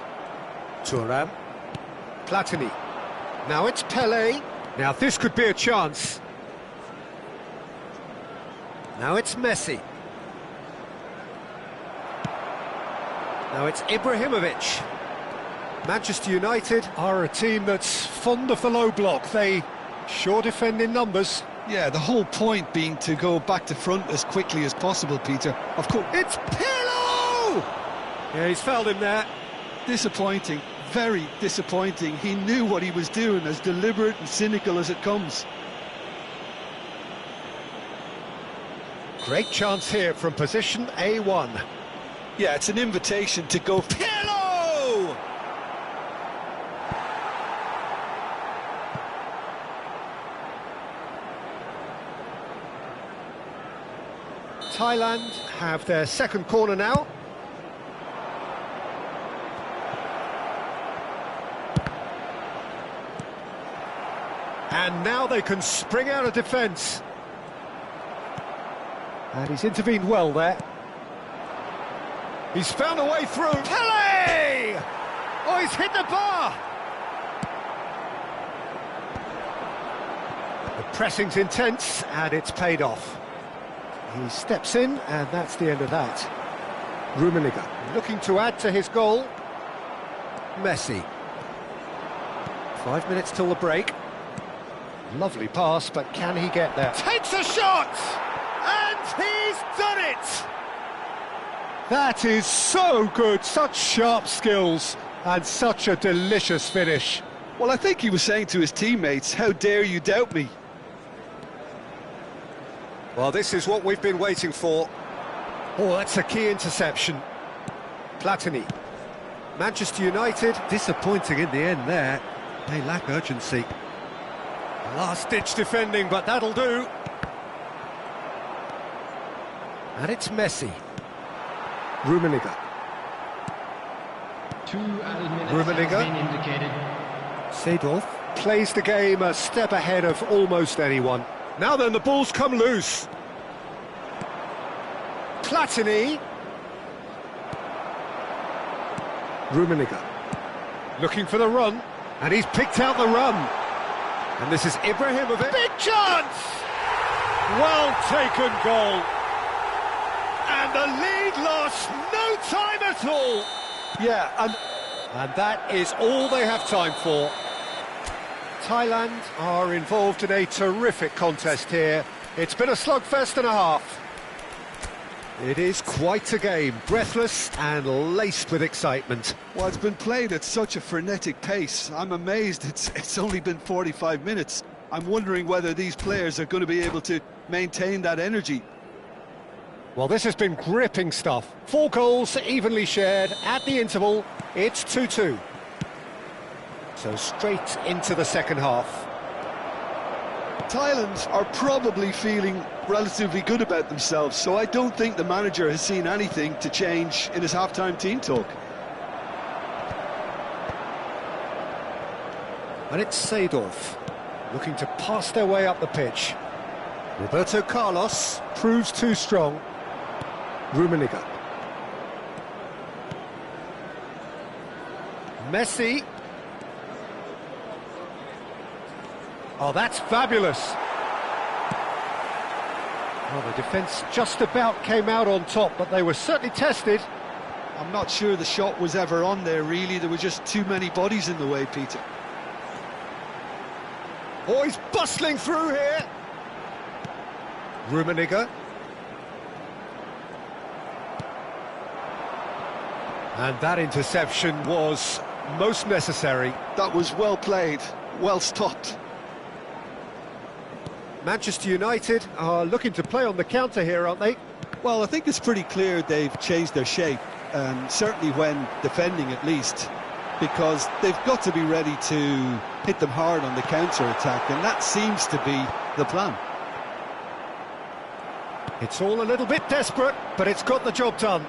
Thuram. Platini. Now it's Pele. Now this could be a chance. Now it's Messi. Now it's Ibrahimovic. Manchester United are a team that's fond of the low block. They sure defend in numbers. Yeah, the whole point being to go back to front as quickly as possible, Peter. Of course. It's Pirlo! Yeah, he's fouled him there. Disappointing. very disappointing. He knew what he was doing, as deliberate and cynical as it comes. Great chance here from position A1. Yeah, it's an invitation to go. Pirlo! Thailand have their second corner now. And now they can spring out of defence. And he's intervened well there. He's found a way through. Pele! Oh, he's hit the bar! The pressing's intense, and it's paid off. He steps in, and that's the end of that. Rummenigge looking to add to his goal. Messi. 5 minutes till the break. Lovely pass, but can he get there? Takes a shot! And he's done it! That is so good, such sharp skills, and such a delicious finish. Well, I think he was saying to his teammates, how dare you doubt me? Well, this is what we've been waiting for. Oh, that's a key interception. Platini. Manchester United, disappointing in the end there. They lack urgency. Last-ditch defending, but that'll do. And it's Messi. Rummenigge. 2 added minutes Rummenigge. have been indicated. Seedorf plays the game a step ahead of almost anyone. Now then, the ball's come loose. Platini. Rummenigge. Looking for the run, and he's picked out the run. And this is Ibrahimovic. Big chance! Well taken goal. And the lead lost no time at all. Yeah, And that is all they have time for. Thailand are involved in a terrific contest here. It's been a slugfest and a half. It is quite a game, breathless and laced with excitement. well, it's been played at such a frenetic pace. I'm amazed it's only been 45 minutes. I'm wondering whether these players are going to be able to maintain that energy. Well, this has been gripping stuff. 4 goals evenly shared at the interval. It's 2-2. So straight into the second half. Thailand are probably feeling relatively good about themselves, so I don't think the manager has seen anything to change in his half-time team talk. And it's Seedorf looking to pass their way up the pitch. Roberto Carlos proves too strong. Rummenigge. Messi. Oh, that's fabulous. Well, the defence just about came out on top, but they were certainly tested. I'm not sure the shot was ever on there, really. There were just too many bodies in the way, Peter. Oh, he's bustling through here. Rummenigge. And that interception was most necessary. That was well played, well stopped. Manchester United are looking to play on the counter here, aren't they? Well, I think it's pretty clear they've changed their shape, certainly when defending at least, because they've got to be ready to hit them hard on the counter-attack, and that seems to be the plan. It's all a little bit desperate, but it's got the job done.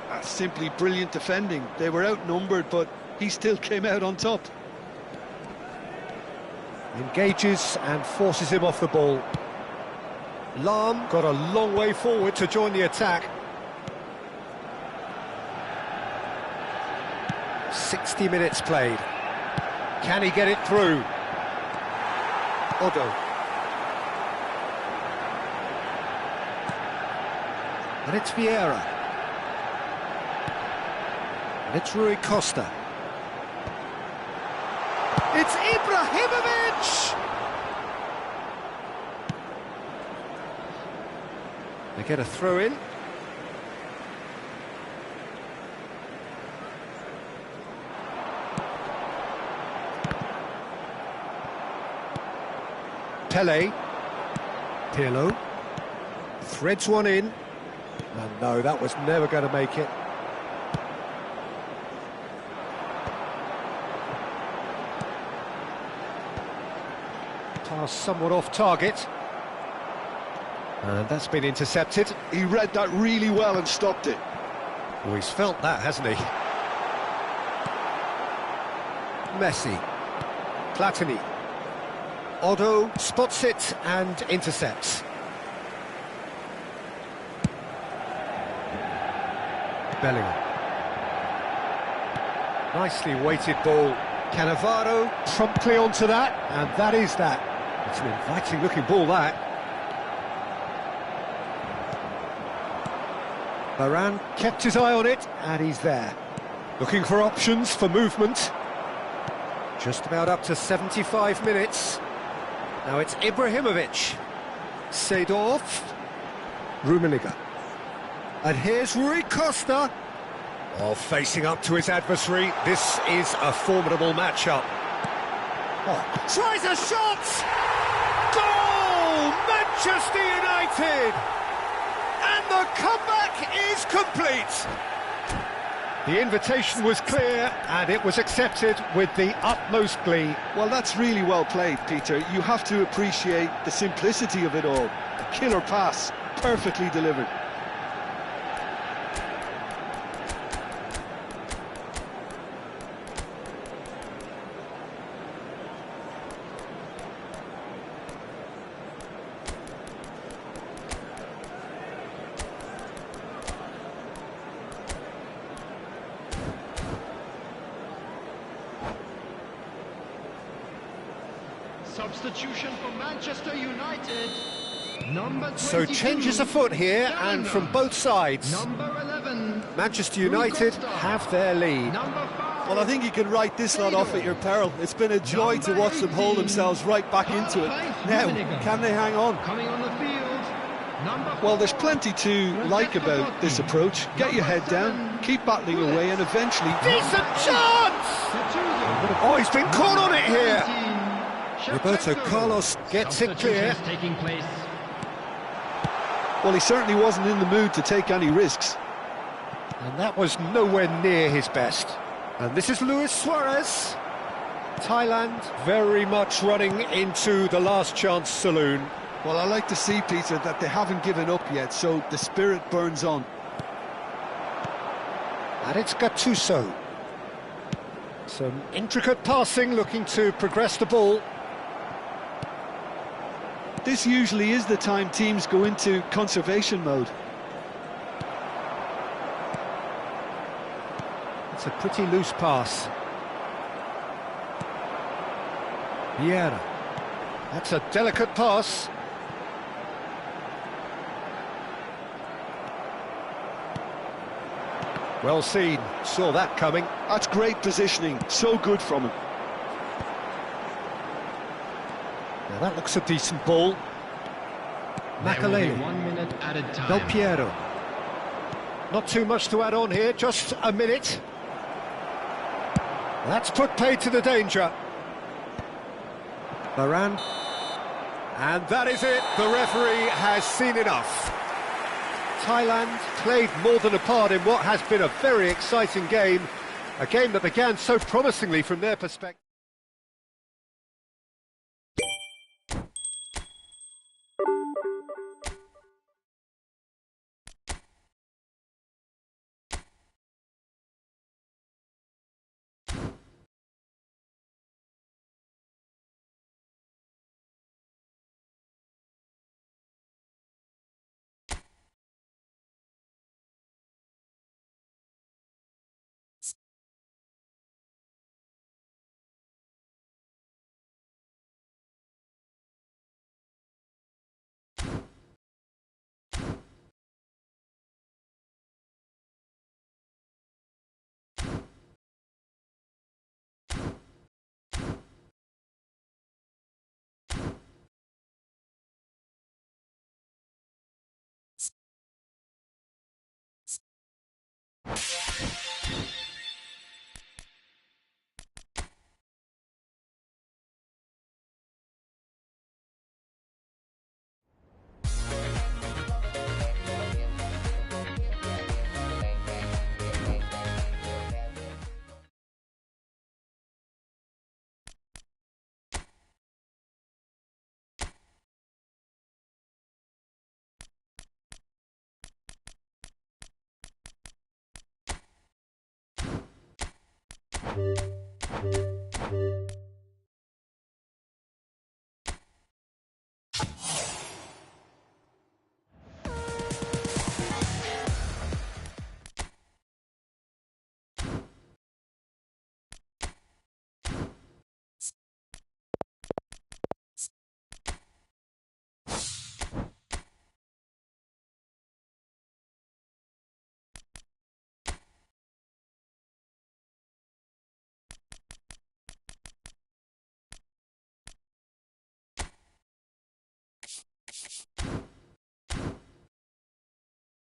That's simply brilliant defending. They were outnumbered, but he still came out on top. Engages and forces him off the ball. Lahm got a long way forward to join the attack. 60 minutes played. Can he get it through? Odo. And it's Vieira. And it's Rui Costa. It's Ibrahimovic! They get a throw in. Pele. Pirlo. Threads one in. And no, that was never going to make it. Pass somewhat off target. And that's been intercepted. He read that really well and stopped it. Oh, he's felt that, hasn't he? Messi. Platini. Otto spots it and intercepts. Bellingham. Nicely weighted ball. Cannavaro promptly onto that, and that is that. It's an inviting looking ball, that. Varane kept his eye on it, and he's there. Looking for options for movement. Just about up to 75 minutes. Now it's Ibrahimovic. Seedorf. Rummenigge. And here's Rui Costa. Oh, facing up to his adversary. This is a formidable matchup. Oh, tries a shot! Goal! Manchester United! And the comeback is complete! The invitation was clear, and it was accepted with the utmost glee. Well, that's really well played, Peter. You have to appreciate the simplicity of it all. A killer pass, perfectly delivered. Substitution for Manchester United. Number 22. So changes afoot here, and from both sides. Number 11. Manchester United have their lead. Number 5. Well, I think you can write this lot off at your peril. It's been a joy to watch them hold themselves right back into it. Now, can they hang on? Coming on the field. Number Well, there's plenty to like about this approach. Get your head down, keep battling away, and eventually... Decent chance! Oh, he's been caught on it here. Roberto Carlos gets it clear. Taking place. Well, he certainly wasn't in the mood to take any risks. And that was nowhere near his best. And this is Luis Suarez. Thailand very much running into the last chance saloon. Well, I like to see, Peter, that they haven't given up yet, so the spirit burns on. And it's Gattuso. Some intricate passing, looking to progress the ball. This usually is the time teams go into conservation mode. It's a pretty loose pass. Vieira. That's a delicate pass. Well seen, saw that coming. That's great positioning, so good from him. Now that looks a decent ball. Makaleli. 1 minute added time. Del Piero. Not too much to add on here, just a minute. That's put paid to the danger. Varane. And that is it, the referee has seen enough. Thailand played more than a part in what has been a very exciting game. A game that began so promisingly from their perspective.